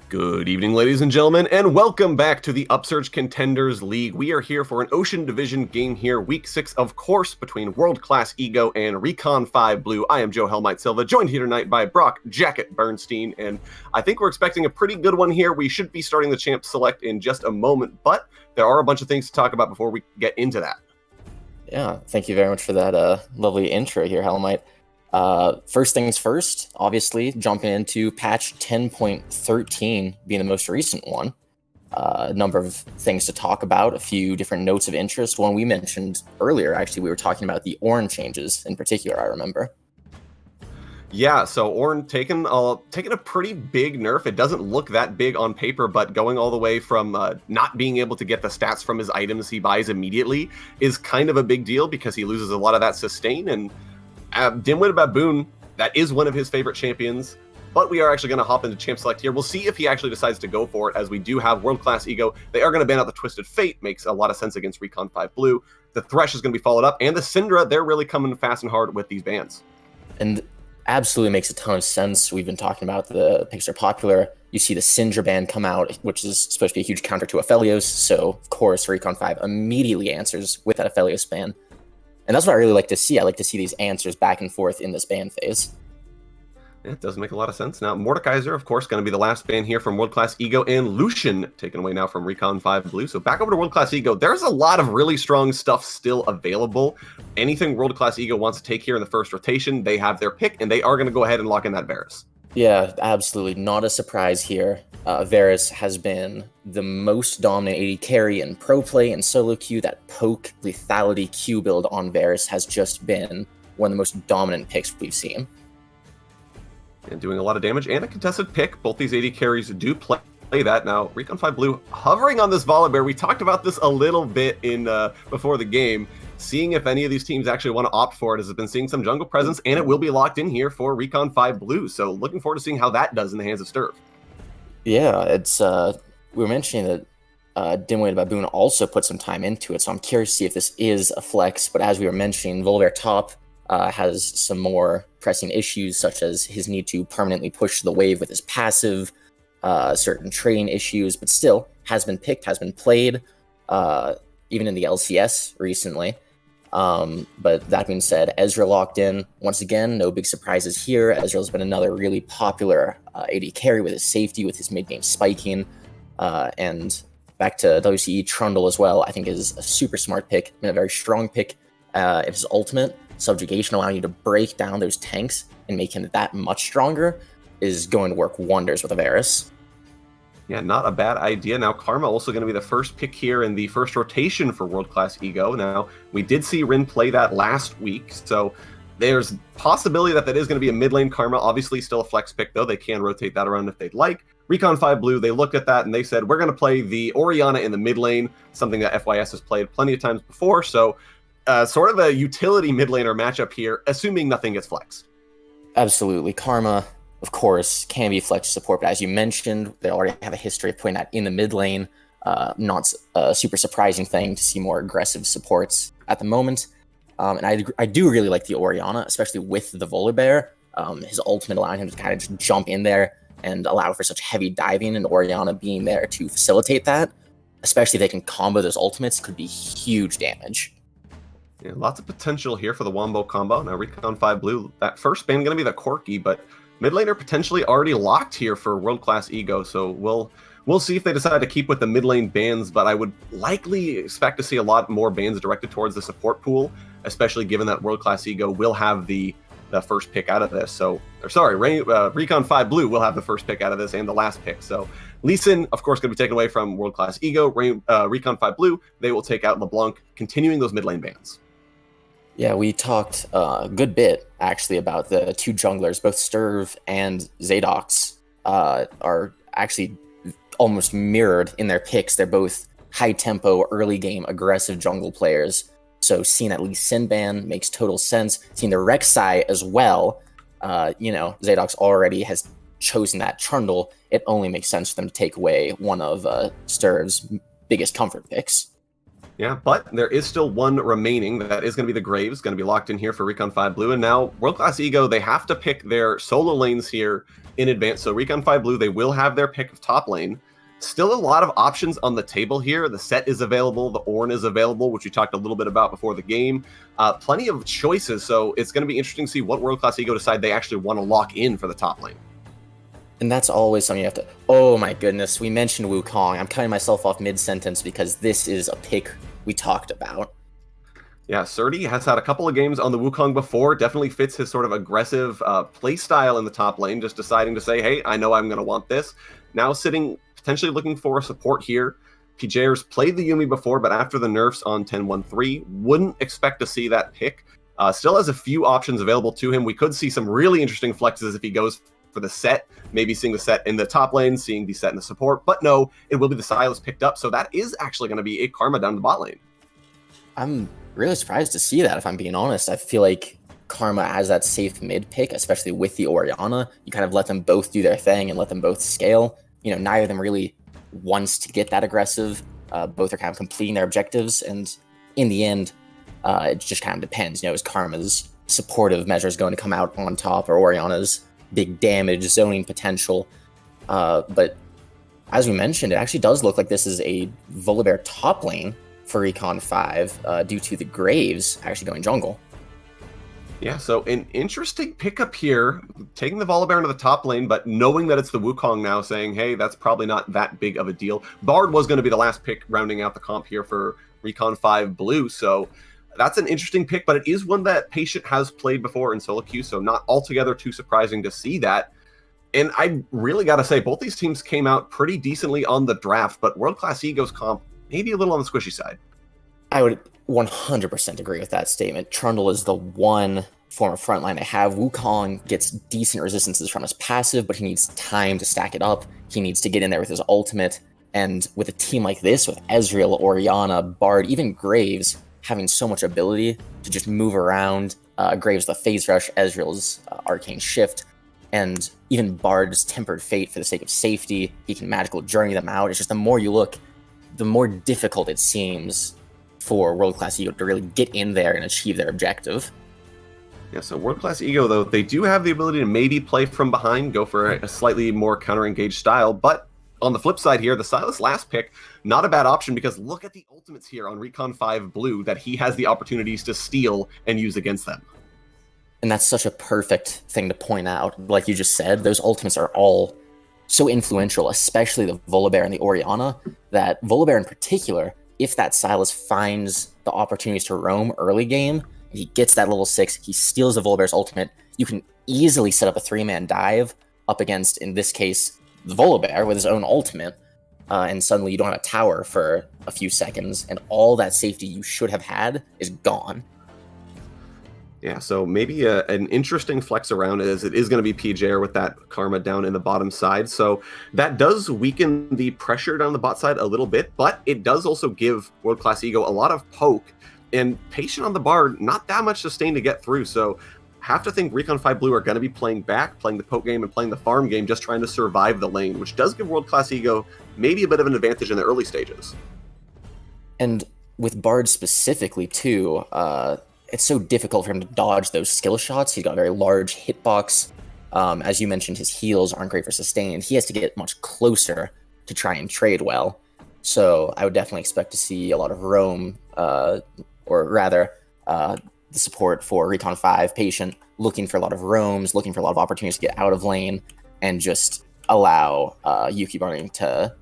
Good evening, ladies and gentlemen, and welcome back to the Upsurge Contenders League. We are here for an Ocean Division game here, Week 6, of course, between World Class Ego and Recon 5 Blue. I am Joe Hellmite Silva, joined here tonight by Brock Jacket Bernstein, and I think we're expecting a pretty good one here. We should be starting the Champ Select in just a moment, but there are a bunch of things to talk about before we get into that. Yeah, thank you very much for that lovely intro here, Hellmite. First things first, obviously, jumping into patch 10.13 being the most recent one. A number of things to talk about, a few different notes of interest. One we mentioned earlier, actually, we were talking about the Ornn changes in particular, I remember. Yeah, so Ornn taking a pretty big nerf. It doesn't look that big on paper, but going all the way from not being able to get the stats from his items he buys immediately is kind of a big deal because he loses a lot of that sustain. And Dim-Witted Baboon, that is one of his favorite champions, but we are actually going to hop into Champ Select here. We'll see if he actually decides to go for it, as we do have World Class Ego. They are going to ban out the Twisted Fate, makes a lot of sense against Recon 5 Blue. The Thresh is going to be followed up, and the Syndra, they're really coming fast and hard with these bans. And absolutely makes a ton of sense. We've been talking about the picks are popular. You see the Syndra ban come out, which is supposed to be a huge counter to Aphelios, so of course Recon 5 immediately answers with that Aphelios ban. And that's what I really like to see. I like to see these answers back and forth in this ban phase. Yeah, it does make a lot of sense. Now, Mordekaiser, of course, going to be the last ban here from World Class Ego, and Lucian taken away now from Recon 5 Blue. So back over to World Class Ego. There's a lot of really strong stuff still available. Anything World Class Ego wants to take here in the first rotation, they have their pick, and they are going to go ahead and lock in that Varus. Yeah, absolutely. Not a surprise here. Varus has been the most dominant AD carry in pro play and solo queue. That poke lethality Q build on Varus has just been one of the most dominant picks we've seen. And doing a lot of damage and a contested pick. Both these AD carries do play that. Now, Recon 5 Blue hovering on this Volibear. We talked about this a little bit in before the game, seeing if any of these teams actually want to opt for it, as it's been seeing some jungle presence, and it will be locked in here for Recon 5 Blue. So looking forward to seeing how that does in the hands of Sturv. Yeah, it's we were mentioning that Dim-Witted Baboon also put some time into it, so I'm curious to see if this is a flex. But as we were mentioning, Volibear top has some more pressing issues, such as his need to permanently push the wave with his passive, certain trading issues, but still has been picked, has been played, even in the LCS recently. But that being said, Ezreal locked in. Once again, no big surprises here. Ezreal's been another really popular AD carry with his safety, with his mid-game spiking. And back to WCE, Trundle as well, I think is a super smart pick and a very strong pick. His ultimate, Subjugation, allowing you to break down those tanks and make him that much stronger, is going to work wonders with a Varus. Yeah, not a bad idea. Now, Karma also going to be the first pick here in the first rotation for World Class Ego. Now, we did see Rin play that last week, so there's possibility that is going to be a mid lane Karma. Obviously, still a flex pick, though. They can rotate that around if they'd like. Recon 5 Blue, they looked at that and they said, we're going to play the Orianna in the mid lane, something that FYS has played plenty of times before, so sort of a utility mid laner matchup here, assuming nothing gets flexed. Absolutely. Karma, of course, can be flex support, but as you mentioned, they already have a history of putting that in the mid lane. Not a super surprising thing to see more aggressive supports at the moment. And I do really like the Orianna, especially with the Volibear. His ultimate allowing him to kind of just jump in there and allow for such heavy diving, and Orianna being there to facilitate that, especially if they can combo those ultimates, could be huge damage. Yeah, lots of potential here for the Wombo combo. Now, Recon 5 Blue, that first ban going to be the Corki, but mid laner potentially already locked here for World Class Ego, so we'll see if they decide to keep with the mid lane bans, but I would likely expect to see a lot more bans directed towards the support pool, especially given that World Class Ego will have the first pick out of this. So, Recon 5 Blue will have the first pick out of this and the last pick. So, Lee Sin, of course, going to be taken away from World Class Ego. Recon 5 Blue, they will take out LeBlanc, continuing those mid lane bans. Yeah, we talked a good bit, actually, about the two junglers. Both Sturv and Zadox are actually almost mirrored in their picks. They're both high-tempo, early-game, aggressive jungle players. So seeing at least Sin ban makes total sense. Seeing the Rek'Sai as well, Zadox already has chosen that Trundle. It only makes sense for them to take away one of Sturv's biggest comfort picks. Yeah, but there is still one remaining. That is going to be the Graves, going to be locked in here for Recon 5 Blue. And now World Class Ego, they have to pick their solo lanes here in advance. So Recon 5 Blue, they will have their pick of top lane. Still a lot of options on the table here. The set is available. The Ornn is available, which we talked a little bit about before the game. Plenty of choices. So it's going to be interesting to see what World Class Ego decide they actually want to lock in for the top lane. And that's always something you have to... Oh my goodness, we mentioned Wukong. I'm cutting myself off mid-sentence because this is a pick we talked about. Yeah, Surdy has had a couple of games on the Wukong before. Definitely fits his sort of aggressive play style in the top lane, just deciding to say, hey, I know I'm going to want this. Now sitting, potentially looking for support here. PJers played the Yuumi before, but after the nerfs on 10-1-3, wouldn't expect to see that pick. Still has a few options available to him. We could see some really interesting flexes if he goes for the set, maybe seeing the set in the top lane, seeing the set in the support, but no, it will be the Sylas picked up, so that is actually going to be a Karma down the bot lane. I'm really surprised to see that, if I'm being honest. I feel like Karma has that safe mid pick, especially with the Orianna. You kind of let them both do their thing and let them both scale. You know, neither of them really wants to get that aggressive. Both are kind of completing their objectives, and in the end, it just kind of depends. You know, is Karma's supportive measures going to come out on top, or Orianna's big damage zoning potential? But as we mentioned, it actually does look like this is a Volibear top lane for Recon 5 due to the Graves actually going jungle. Yeah, so an interesting pickup here, taking the Volibear into the top lane, but knowing that it's the Wukong now, saying, hey, that's probably not that big of a deal. Bard was going to be the last pick rounding out the comp here for Recon 5 Blue, so that's an interesting pick, but it is one that Patient has played before in solo queue, so not altogether too surprising to see that. And I really got to say, both these teams came out pretty decently on the draft, but World Class Ego's comp maybe a little on the squishy side. I would 100% agree with that statement. Trundle is the one form of frontline I have. Wukong gets decent resistances from his passive, but he needs time to stack it up. He needs to get in there with his ultimate. And with a team like this, with Ezreal, Orianna, Bard, even Graves, having so much ability to just move around, Graves the Phase Rush, Ezreal's Arcane Shift, and even Bard's Tempered Fate for the sake of safety, he can magical journey them out. It's just the more you look, the more difficult it seems for World Class Ego to really get in there and achieve their objective. Yeah, so World Class Ego, though, they do have the ability to maybe play from behind, go for a slightly more counter-engaged style, but on the flip side here, the Sylas last pick, not a bad option, because look at the ultimates here on Recon 5 Blue that he has the opportunities to steal and use against them. And that's such a perfect thing to point out. Like you just said, those ultimates are all so influential, especially the Volibear and the Orianna, that Volibear in particular, if that Sylas finds the opportunities to roam early game, and he gets that level 6, he steals the Volibear's ultimate, you can easily set up a 3-man dive up against, in this case, the Volibear with his own ultimate, and suddenly you don't have a tower for a few seconds, and all that safety you should have had is gone. Yeah, so maybe an interesting flex around is it is going to be PJR with that Karma down in the bottom side. So that does weaken the pressure down the bot side a little bit, but it does also give World Class Ego a lot of poke, and Patient on the Bard, not that much sustain to get through. So have to think Recon 5 Blue are going to be playing back, playing the poke game and playing the farm game, just trying to survive the lane, which does give World Class Ego maybe a bit of an advantage in the early stages. And with Bard specifically, too, it's so difficult for him to dodge those skill shots. He's got a very large hitbox. As you mentioned, his heals aren't great for sustain, and he has to get much closer to try and trade well. So I would definitely expect to see a lot of roam, or rather, the support for Recon 5 Patient looking for a lot of roams, looking for a lot of opportunities to get out of lane, and just allow Yuki Barney to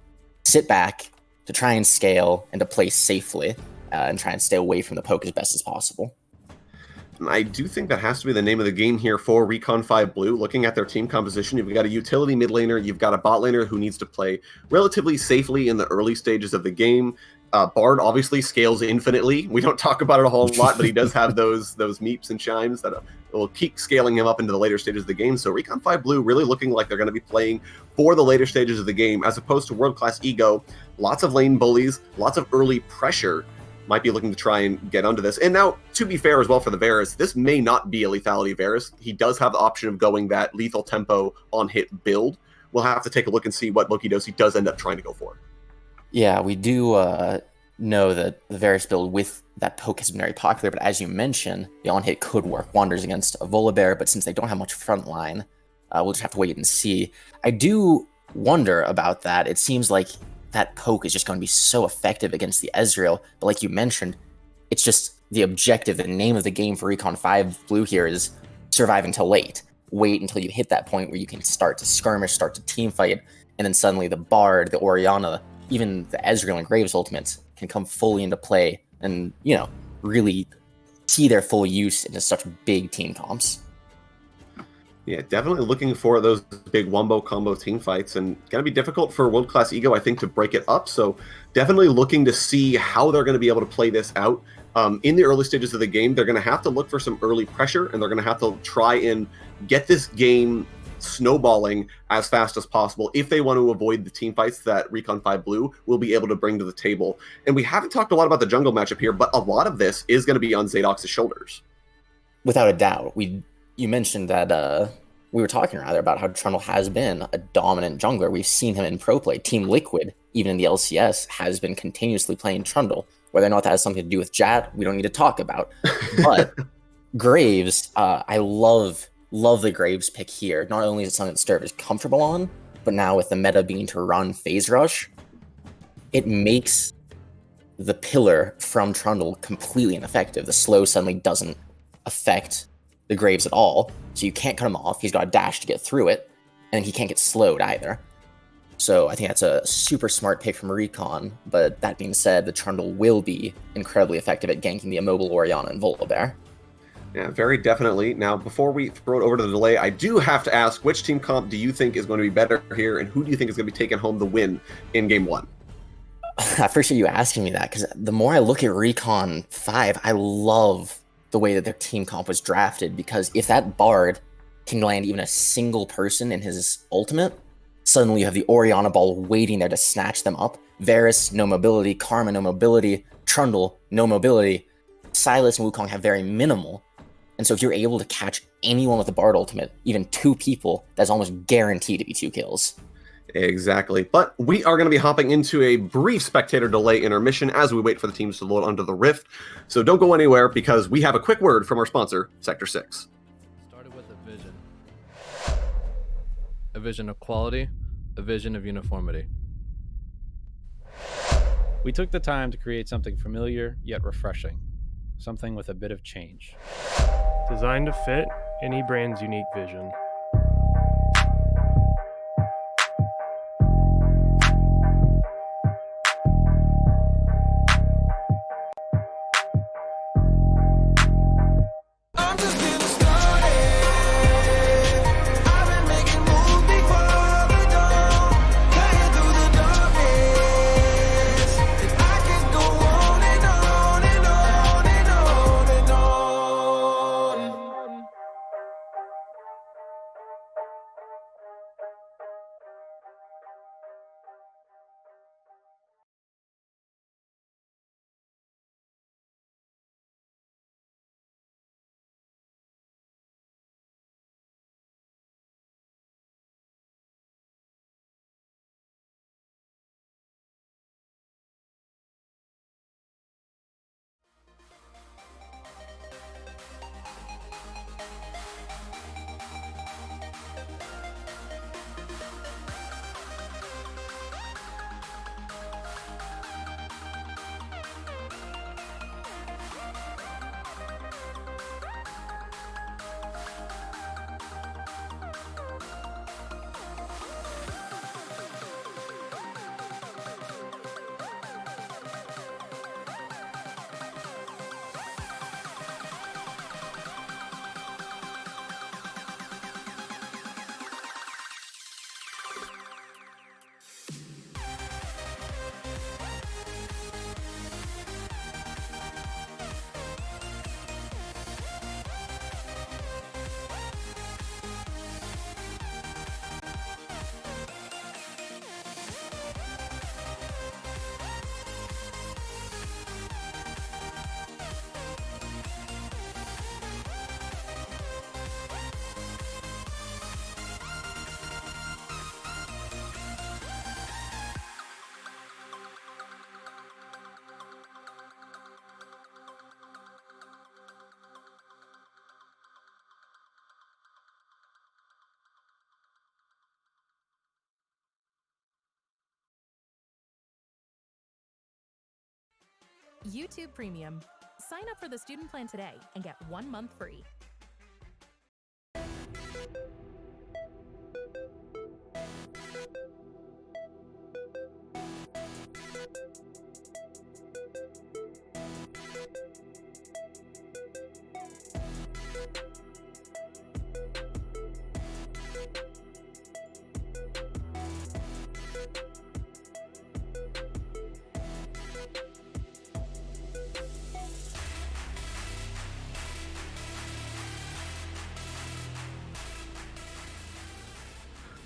sit back, to try and scale, and to play safely, and try and stay away from the poke as best as possible. I do think that has to be the name of the game here for Recon 5 Blue. Looking at their team composition, you've got a utility mid laner, you've got a bot laner who needs to play relatively safely in the early stages of the game. Bard obviously scales infinitely. We don't talk about it a whole lot, but he does have those meeps and chimes that will keep scaling him up into the later stages of the game. So Recon 5 Blue really looking like they're going to be playing for the later stages of the game, as opposed to World Class Ego. Lots of lane bullies, lots of early pressure. Might be looking to try and get onto this. And now, to be fair as well for the Varus, this may not be a lethality Varus. He does have the option of going that lethal tempo on hit build. We'll have to take a look and see what Loki Dosi does end up trying to go for. Yeah, we do know that the Varus build with that poke has been very popular, but as you mentioned, the on-hit could work wonders against a Volibear, but since they don't have much front line, we'll just have to wait and see. I do wonder about that. It seems like that poke is just going to be so effective against the Ezreal, but like you mentioned, it's just the objective, the name of the game for Recon 5 Blue here is survive until late. Wait until you hit that point where you can start to skirmish, start to team fight, and then suddenly the Bard, the Orianna, even the Ezreal and Graves ultimates can come fully into play and, you know, really see their full use into such big team comps. Yeah, definitely looking for those big wombo combo team fights, and going to be difficult for World Class Ego, I think, to break it up. So definitely looking to see how they're going to be able to play this out. In the early stages of the game, they're going to have to look for some early pressure, and they're going to have to try and get this game snowballing as fast as possible if they want to avoid the team fights that Recon 5 Blue will be able to bring to the table. And we haven't talked a lot about the jungle matchup here, but a lot of this is going to be on Zadox's shoulders. Without a doubt. You mentioned that we were talking rather about how Trundle has been a dominant jungler. We've seen him in pro play. Team Liquid, even in the LCS, has been continuously playing Trundle. Whether or not that has something to do with Jat, we don't need to talk about. But Graves, I love the Graves pick here. Not only is it something that Sturv is comfortable on, but now with the meta being to run Phase Rush, it makes the pillar from Trundle completely ineffective. The slow suddenly doesn't affect the Graves at all, so you can't cut him off. He's got a dash to get through it, and he can't get slowed either. So I think that's a super smart pick from Recon, but that being said, the Trundle will be incredibly effective at ganking the immobile Orianna and Volibear. Yeah, very definitely. Now, before we throw it over to the delay, I do have to ask, which team comp do you think is going to be better here, and who do you think is going to be taking home the win in Game 1? I appreciate you asking me that, because the more I look at Recon 5, I love the way that their team comp was drafted, because if that Bard can land even a single person in his ultimate, suddenly you have the Orianna ball waiting there to snatch them up. Varus, no mobility. Karma, no mobility. Trundle, no mobility. Sylas and Wukong have very minimal. And so if you're able to catch anyone with the Bard ultimate, even two people, that's almost guaranteed to be 2 kills. Exactly. But we are going to be hopping into a brief spectator delay intermission as we wait for the teams to load onto the Rift. So don't go anywhere, because we have a quick word from our sponsor, Sector 6. Started with a vision. A vision of quality, a vision of uniformity. We took the time to create something familiar yet refreshing, something with a bit of change. Designed to fit any brand's unique vision. YouTube Premium. Sign up for the student plan today and get 1 month free.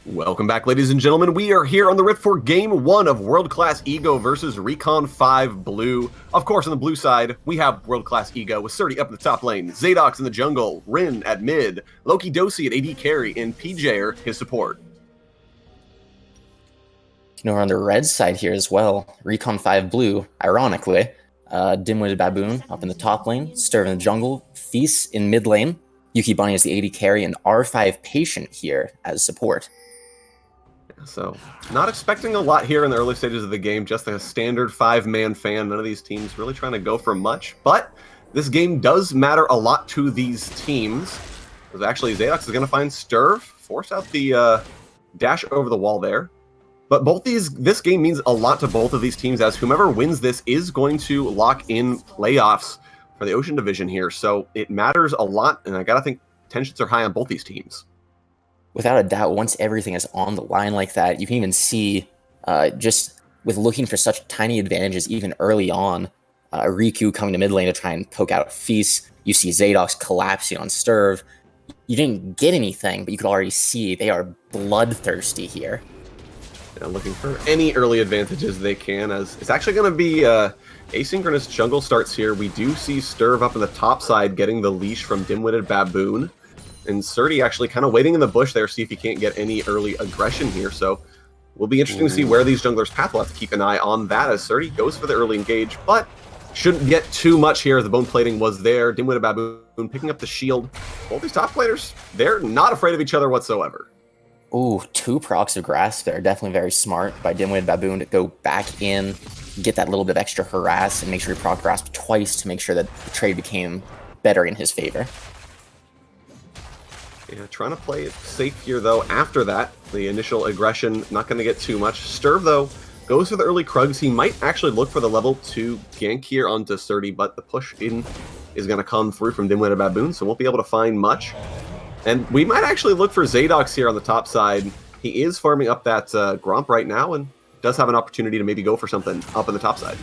Welcome back, ladies and gentlemen. We are here on the Rift for Game 1 of World Class Ego versus Recon 5 Blue. Of course, on the blue side, we have World Class Ego with Surdy up in the top lane, Zadox in the jungle, Rin at mid, Loki Dosi at AD carry, and PJer his support. You know, we're on the red side here as well. Recon 5 Blue, ironically. Dim-witted Baboon up in the top lane, Sturv in the jungle, Feast in mid lane, Yuki Bunny as the AD carry, and R5 Patient here as support. So, not expecting a lot here in the early stages of the game, just a standard 5-man fan. None of these teams really trying to go for much, but this game does matter a lot to these teams. Because actually, Zadox is going to find Sturv, force out the dash over the wall there. But this game means a lot to both of these teams, as whomever wins this is going to lock in playoffs for the Ocean Division here. So it matters a lot, and I gotta think tensions are high on both these teams. Without a doubt, once everything is on the line like that, you can even see, just with looking for such tiny advantages even early on, Riku coming to mid lane to try and poke out Feast. You see Zadox collapsing on Sturv. You didn't get anything, but you could already see they are bloodthirsty here. Yeah, looking for any early advantages they can, as it's actually going to be asynchronous jungle starts here. We do see Sturv up in the top side getting the leash from Dim-Witted Baboon. And Surdy actually kind of waiting in the bush there, see if he can't get any early aggression here. So will be interesting to see where these junglers path. We'll have to keep an eye on that as Surdy goes for the early engage, but shouldn't get too much here as the bone plating was there. Dim-Witted Baboon picking up the shield. Both these top players, they're not afraid of each other whatsoever. Ooh, 2 procs of grasp there. Definitely very smart by Dim-Witted Baboon to go back in, get that little bit of extra harass, and make sure he proc grasp twice to make sure that the trade became better in his favor. Yeah, trying to play it safe here, though. After that, the initial aggression, not going to get too much. Sturv, though, goes for the early Krugs. He might actually look for the level 2 gank here onto Surdy, but the push in is going to come through from Dim-Witted Baboon, so won't be able to find much. And we might actually look for Zadox here on the top side. He is farming up that Gromp right now and does have an opportunity to maybe go for something up on the top side.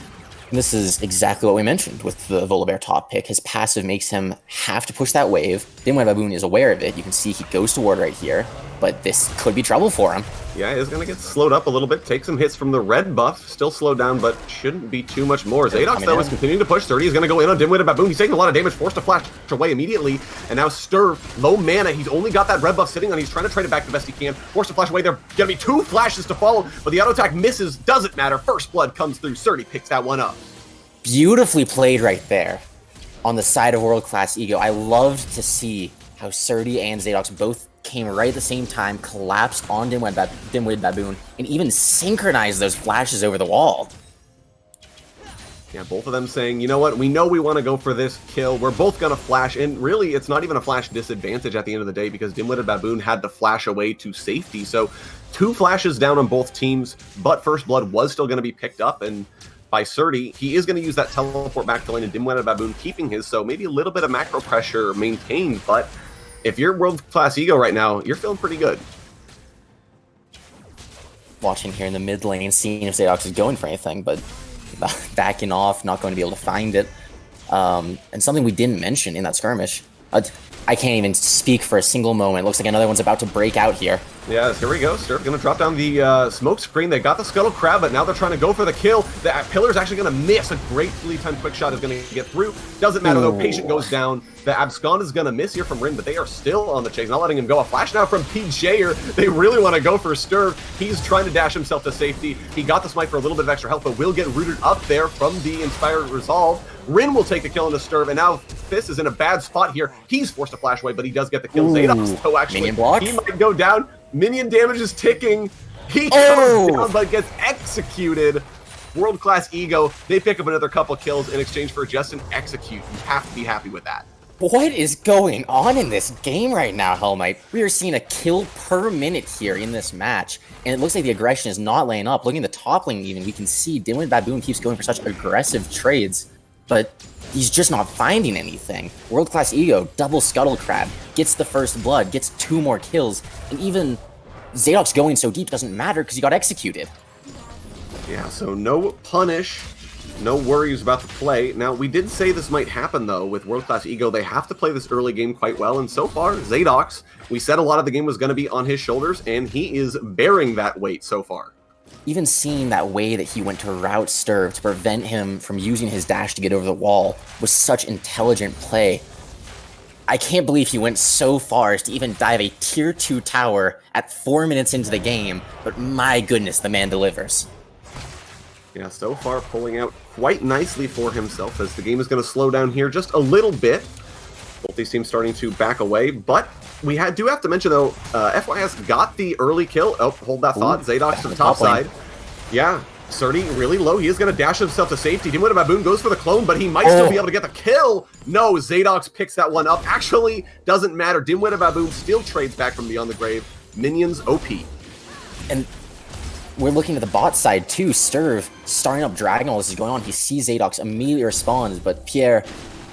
And this is exactly what we mentioned with the Volibear top pick. His passive makes him have to push that wave. Dim-Witted Baboon is aware of it. You can see he goes to ward right here, but this could be trouble for him. Yeah, he's going to get slowed up a little bit, take some hits from the red buff, still slowed down, but shouldn't be too much more. Zadox, though, is continuing to push. 30 is going to go in on Dim-Witted Baboon. He's taking a lot of damage, forced to flash away immediately, and now Sturv, low mana, he's only got that red buff sitting on. He's trying to trade it back the best he can, forced to flash away. There are going to be 2 flashes to follow, but the auto attack misses, doesn't matter. First blood comes through. Surdy picks that one up. Beautifully played right there on the side of World Class Ego. I loved to see how Surdy and Zadox both came right at the same time, collapsed on Dim-Witted Baboon, and even synchronized those flashes over the wall. Yeah, both of them saying, you know what, we know we want to go for this kill. We're both going to flash, and really, it's not even a flash disadvantage at the end of the day because Dim-Witted Baboon had to flash away to safety. So 2 flashes down on both teams, but First Blood was still going to be picked up, and by Surdy, he is going to use that teleport back to lane, and Dim-Witted Baboon keeping his, so maybe a little bit of macro pressure maintained, but if you're World Class Ego right now, you're feeling pretty good. Watching here in the mid lane, seeing if Zadox is going for anything, but backing off, not going to be able to find it. And something we didn't mention in that skirmish, I can't even speak for a single moment. Looks like another one's about to break out here. Yeah, here we go. Sturv going to drop down the smoke screen. They got the Scuttle Crab, but now they're trying to go for the kill. The Pillar's actually going to miss. A great lead time quick shot is going to get through. Doesn't matter, though. Patient goes down. The Abscond is going to miss here from Rin, but they are still on the chase. Not letting him go. A flash now from PJer. They really want to go for Sturv. He's trying to dash himself to safety. He got the smite for a little bit of extra health, but will get rooted up there from the Inspired Resolve. Rin will take the kill into Sturv, and now Fist is in a bad spot here. He's forced to flash away, but he does get the kill. Zadox, though, actually, he might go down. Minion damage is ticking. He goes down, but gets executed. World Class Ego, they pick up another couple kills in exchange for just an execute. You have to be happy with that. What is going on in this game right now, Hellmite? We are seeing a kill per minute here in this match, and it looks like the aggression is not laying up. Looking at the top lane even, we can see Dimwit Baboon keeps going for such aggressive trades, but he's just not finding anything. World Class Ego, double Scuttle Crab, gets the first blood, gets 2 more kills, and even Zadok's going so deep doesn't matter because he got executed. Yeah, so no punish. No worries about the play. Now, we did say this might happen, though, with World Class Ego. They have to play this early game quite well, and so far, Zadox, we said a lot of the game was going to be on his shoulders, and he is bearing that weight so far. Even seeing that way that he went to route Sturv to prevent him from using his dash to get over the wall was such intelligent play. I can't believe he went so far as to even dive a tier 2 tower at 4 minutes into the game, but my goodness, the man delivers. Yeah, so far pulling out quite nicely for himself as the game is going to slow down here just a little bit. Both these teams starting to back away, but we do have to mention, though, FYS got the early kill. Oh, hold that thought. Zadox to the top side. Yeah, Surdy really low. He is going to dash himself to safety. Dimwit Baboon goes for the clone, but he might still be able to get the kill. No, Zadox picks that one up. Actually, doesn't matter. Dimwit Baboon still trades back from beyond the grave. Minions OP. And we're looking at the bot side too. Sturv starting up Dragon while this is going on. He sees Zadox, immediately responds, but Pierre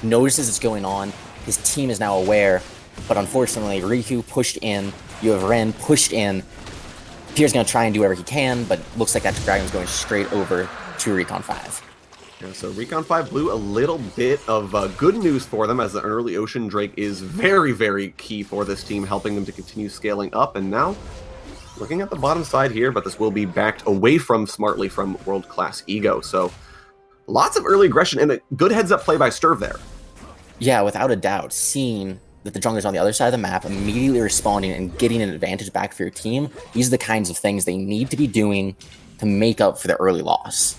notices it's going on. His team is now aware, but unfortunately, Riku pushed in. You have Ren pushed in. Pierre's going to try and do whatever he can, but looks like that Dragon's going straight over to Recon 5. Yeah, so Recon 5 Blue, a little bit of good news for them, as the early Ocean Drake is very, very key for this team, helping them to continue scaling up. And now, looking at the bottom side here, but this will be backed away from smartly from World Class Ego. So lots of early aggression and a good heads-up play by Sturv there. Yeah, without a doubt, seeing that the jungler's on the other side of the map, immediately responding and getting an advantage back for your team, these are the kinds of things they need to be doing to make up for the early loss.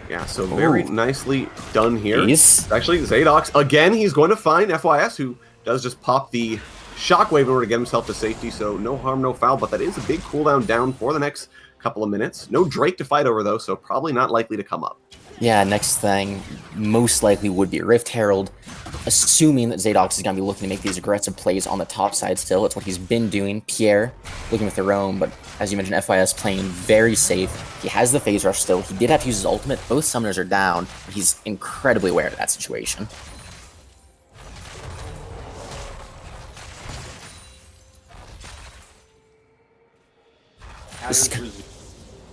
Yeah, so very nicely done here. Nice. Actually, Zadox, again, he's going to find FYS, who does just pop the Shockwave in order to get himself to safety, so no harm, no foul, but that is a big cooldown down for the next couple of minutes. No Drake to fight over, though, so probably not likely to come up. Yeah, next thing most likely would be Rift Herald, assuming that Zadox is going to be looking to make these aggressive plays on the top side still. It's what he's been doing. Pierre looking with their own, but as you mentioned, FYS playing very safe. He has the phase rush still. He did have to use his ultimate. Both summoners are down, but he's incredibly aware of that situation.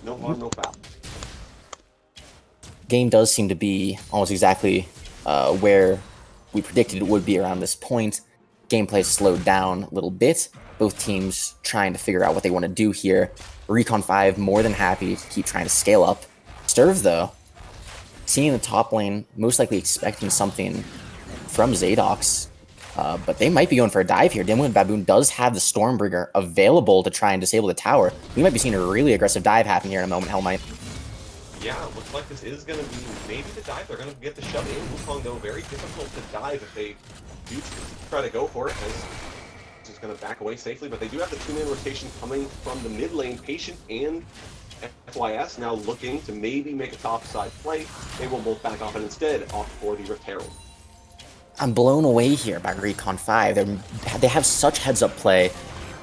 No harm, no foul. Game does seem to be almost exactly where we predicted it would be around this point. Gameplay slowed down a little bit. Both teams trying to figure out what they want to do here. Recon 5 more than happy to keep trying to scale up. Sturv, though, seeing the top lane, most likely expecting something from Zadox. But they might be going for a dive here. Dimwit Baboon does have the Stormbringer available to try and disable the tower. We might be seeing a really aggressive dive happen here in a moment, Hellmite. Yeah, it looks like this is going to be maybe the dive. They're going to get the shove in. Wukong, though, very difficult to dive if they do try to go for it, as it's just going to back away safely. But they do have the 2-man rotation coming from the mid lane. Patient and FYS now looking to maybe make a top side play. They will both back off and instead opt for the Rift Herald. I'm blown away here by Recon 5. They have such heads-up play,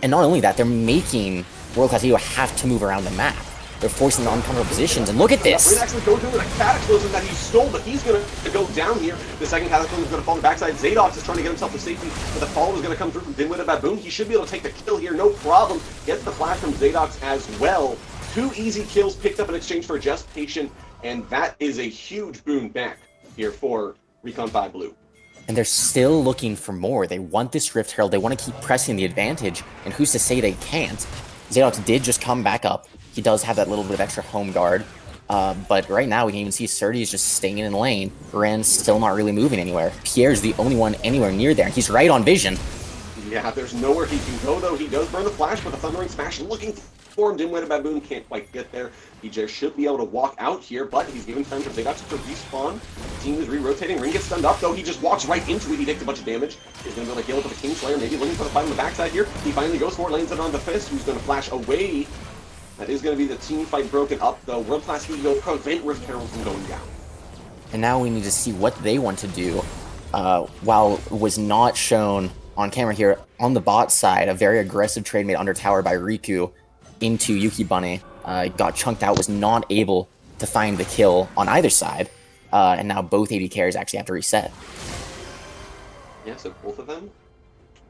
and not only that, they're making World Class Ego have to move around the map. They're forcing the uncomfortable positions, and look at this! Red actually goes into a Cataclysm that he stole, but he's going to go down here. The second Cataclysm is going to fall on the backside. Zadox is trying to get himself to safety, but the follow is going to come through from Dimwit Baboon. He should be able to take the kill here, no problem. Gets the flash from Zadox as well. 2 easy kills picked up in exchange for just Patient, and that is a huge boon back here for Recon 5 Blue. And they're still looking for more. They want this Rift Herald. They want to keep pressing the advantage, and who's to say they can't? Zadox did just come back up. He does have that little bit of extra home guard, but right now we can even see Surdy is just staying in lane. Ren's still not really moving anywhere. Pierre's the only one anywhere near there. He's right on vision. Yeah, there's nowhere he can go, though. He does burn the flash, but the Thundering Smash looking for him. Dimwit Baboon can't quite get there. He just should be able to walk out here, but he's given time for Zadox to respawn. The team is re-rotating. Ring gets stunned up, though. He just walks right into it. He takes a bunch of damage. He's going to be able to heal up with the Kingslayer, maybe looking for the fight on the backside here. He finally goes for it, lanes it on the Fist, who's going to flash away That is going to be the team fight broken up, though. World Class Ego prevent Rift Herald from going down. And now we need to see what they want to do. While it was not shown on camera here, on the bot side, a very aggressive trade made under tower by Riku into Yuki Bunny. Got chunked out, was not able to find the kill on either side. And now both AD carries actually have to reset. Yeah, so both of them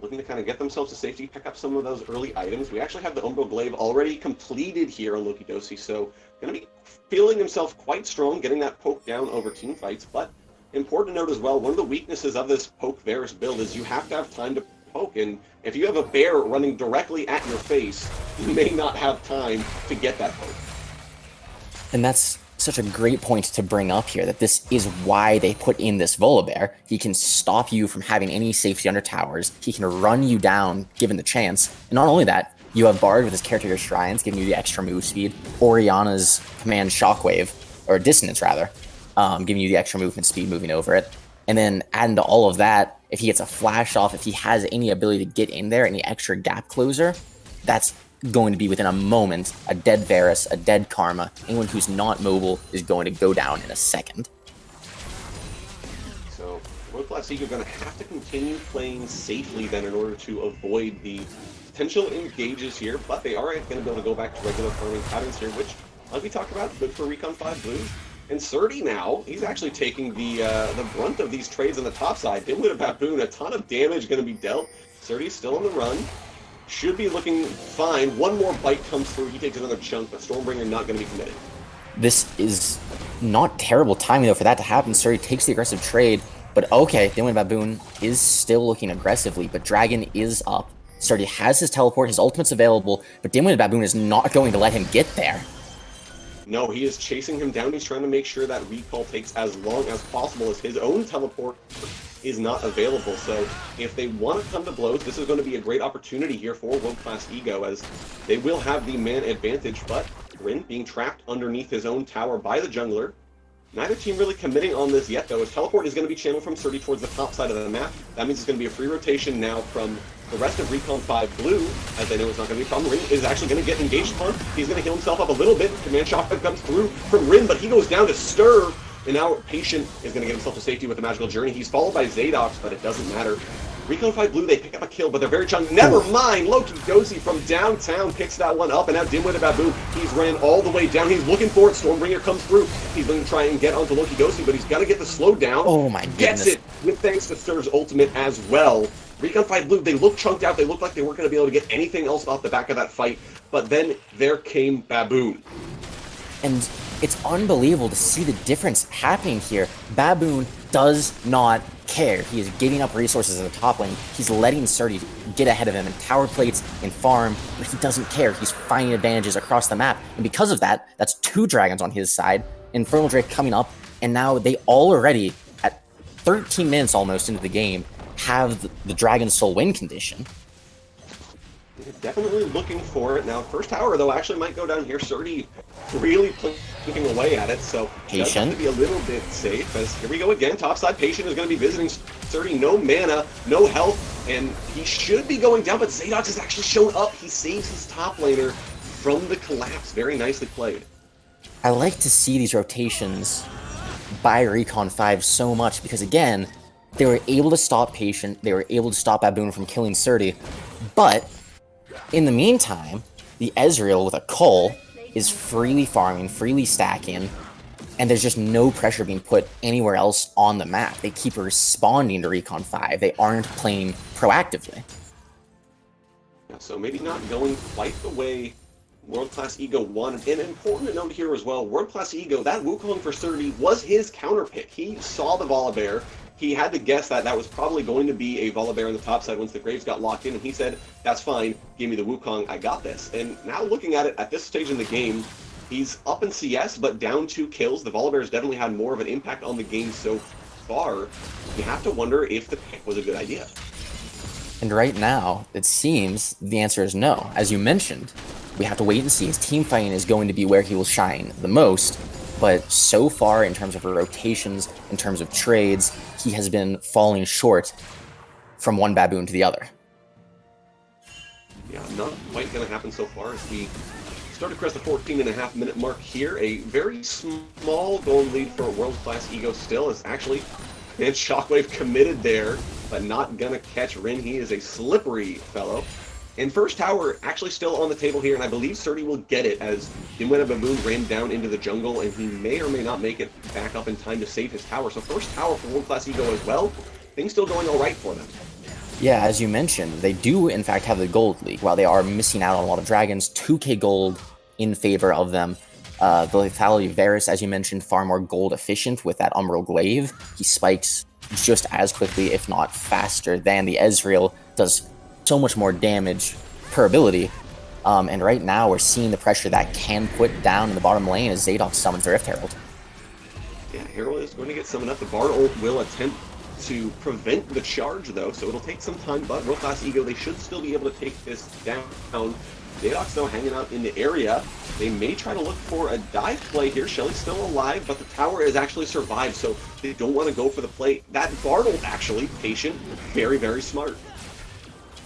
looking to kind of get themselves to safety, pick up some of those early items. We actually have the Umbro Glaive already completed here on Loki Dosi, so going to be feeling himself quite strong, getting that poke down over team fights. But important to note as well, one of the weaknesses of this poke Varus build is you have to have time to poke, and if you have a bear running directly at your face, you may not have time to get that poke. And that's such a great point to bring up here, that this is why they put in this Volibear. He can stop you from having any safety under towers. He can run you down given the chance. And not only that, you have Bard with his Caretaker Shrines giving you the extra move speed. Oriana's Command Shockwave, or Dissonance rather, giving you the extra movement speed moving over it. And then adding to all of that, if he gets a flash off, if he has any ability to get in there, any extra gap closer, that's going to be within a moment a dead Varus, a dead Karma. Anyone who's not mobile is going to go down in a second. So World Class League are going to have to continue playing safely then in order to avoid the potential engages here, but they are going to be able to go back to regular farming patterns here, which, like we talked about, good for Recon 5 Blue. And Surdy now, he's actually taking the brunt of these trades on the top side. Dimwit and Baboon, a ton of damage going to be dealt. Surdy's still on the run. Should be looking fine. One more bite comes through. He takes another chunk, but Stormbringer not going to be committed. This is not terrible timing, though, for that to happen. Surdy takes the aggressive trade, but okay, Dimwit and Baboon is still looking aggressively, but Dragon is up. Surdy has his teleport, his ultimate's available, but Dimwit and Baboon is not going to let him get there. No, he is chasing him down. He's trying to make sure that recall takes as long as possible, as his own teleport is not available. So if they want to come to blows, this is going to be a great opportunity here for World Class Ego, as they will have the man advantage, but Rin being trapped underneath his own tower by the jungler. Neither team really committing on this yet, though. His teleport is going to be channeled from Surdy towards the top side of the map. That means it's going to be a free rotation now from the rest of Recon 5 Blue, as they know it's not going to be a problem. Rin is actually going to get engaged upon. He's going to heal himself up a little bit. Command Shock comes through from Rin, but he goes down to Stir. And now Patient is going to get himself to safety with the Magical Journey. He's followed by Zadox, but it doesn't matter. Recon 5 Blue, they pick up a kill, but they're very chunk. Never mind! Loki Dozy from downtown picks that one up, and now Dimwit and Baboon, he's ran all the way down. He's looking for it. Stormbringer comes through. He's going to try and get onto Loki Dozy, but he's got to get the slow down. Oh my goodness. Gets it, with thanks to Stur's ultimate as well. Recon 5 Blue, they look chunked out. They looked like they weren't going to be able to get anything else off the back of that fight, but then there came Baboon. And it's unbelievable to see the difference happening here. Baboon does not care. He is giving up resources in the top lane. He's letting Surdy get ahead of him in tower plates, in farm, but he doesn't care. He's finding advantages across the map. And because of that, that's 2 dragons on his side. Infernal Drake coming up, and now they already, at 13 minutes almost into the game, have the Dragon Soul win condition. Definitely looking for it. Now, first tower, though, actually might go down here. Surdy really picking away at it, so does have to be a little bit safe. As here we go again. Topside, Patient is going to be visiting Surdy. No mana, no health, and he should be going down, but Zadox has actually shown up. He saves his top laner from the collapse. Very nicely played. I like to see these rotations by Recon 5 so much, because, again, they were able to stop Patient, they were able to stop Baboon from killing Surdy, but in the meantime, the Ezreal with a Cull is freely farming, freely stacking, and there's just no pressure being put anywhere else on the map. They keep responding to Recon 5. They aren't playing proactively. Yeah, so maybe not going quite the way World Class Ego wanted. And important to note here as well, World Class Ego, that Wukong for Surdy was his counter pick. He saw the Volibear. He had to guess that that was probably going to be a Volibear on the top side once the Graves got locked in, and he said, that's fine, give me the Wukong, I got this. And now looking at it, at this stage in the game, he's up in CS, but down 2 kills. The Volibear's definitely had more of an impact on the game so far. You have to wonder if the pick was a good idea. And right now, it seems the answer is no. As you mentioned, we have to wait and see. His team fighting is going to be where he will shine the most, but so far, in terms of rotations, in terms of trades, he has been falling short from one Baboon to the other. Yeah, not quite going to happen so far as we Started across the 14.5-minute mark here. A very small goal lead for World Class Ego still is actually, and Shockwave committed there, but not gonna catch Rin. He is a slippery fellow. And first tower actually still on the table here, and I believe Surdy will get it as Dimwit Baboon ran down into the jungle, and he may or may not make it back up in time to save his tower. So first tower for World Class Ego as well. Things still going all right for them. Yeah, as you mentioned, they do in fact have the gold league. While they are missing out on a lot of dragons, 2k gold in favor of them. The lethality of Varus, as you mentioned, far more gold efficient with that Umbral Glaive. He spikes just as quickly, if not faster, than the Ezreal. Does so much more damage per ability. And right now we're seeing the pressure that can put down in the bottom lane as Zadok summons the Rift Herald. Yeah, Herald is going to get summoned up. The Bard ult will attempt to prevent the charge though, so it'll take some time, but World Class Ego, they should still be able to take this down. Zadok's though hanging out in the area. They may try to look for a dive play here. Shelly's still alive, but the tower has actually survived, so they don't want to go for the play. That Bard ult actually, patient, very, very smart.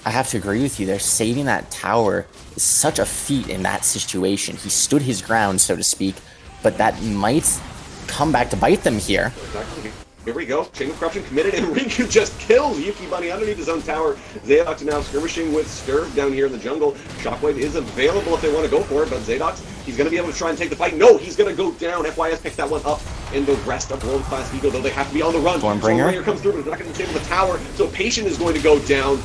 I have to agree with you there. Saving that tower is such a feat in that situation. He stood his ground, so to speak, but that might come back to bite them here. Exactly. Here we go. Chain of Corruption committed, and Riku just kills Yuki Bunny underneath his own tower. Zadok's now skirmishing with Sturv down here in the jungle. Shockwave is available if they want to go for it, but Zadok's, he's going to be able to try and take the fight. No, he's going to go down. FYS picks that one up, and the rest of World Class Ego, though they have to be on the run. Stormbringer comes through, but he's not going to take the tower, so Patient is going to go down.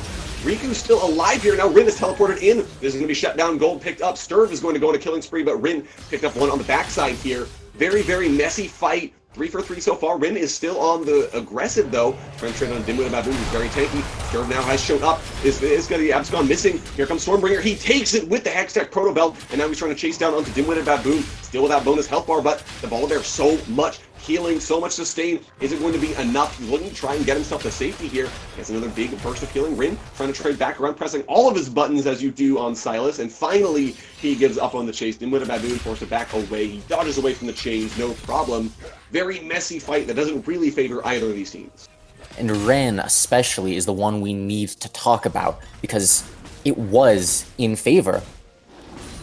Riku's still alive here. Now Rin is teleported in. This is going to be shut down. Gold picked up. Sturv is going to go on a killing spree, but Rin picked up one on the backside here. Very, very messy fight. 3 for 3 so far. Rin is still on the aggressive though. Trying to trade on Dimwit Baboon, who's very tanky. Sturv now has shown up. Is going to be Abscon missing. Here comes Stormbringer. He takes it with the Hextech Proto Belt, and now he's trying to chase down onto Dimwit Baboon. Still without bonus health bar, but the Volibear so much healing, so much sustain. Is it going to be enough? He's looking to try and get himself to safety here. Gets another big burst of healing. Rin trying to trade back around, pressing all of his buttons as you do on Silas, and finally he gives up on the chase. Dimwit Baboon forced to back away. He dodges away from the chains, no problem. Very messy fight that doesn't really favor either of these teams. And Ren especially is the one we need to talk about because it was in favor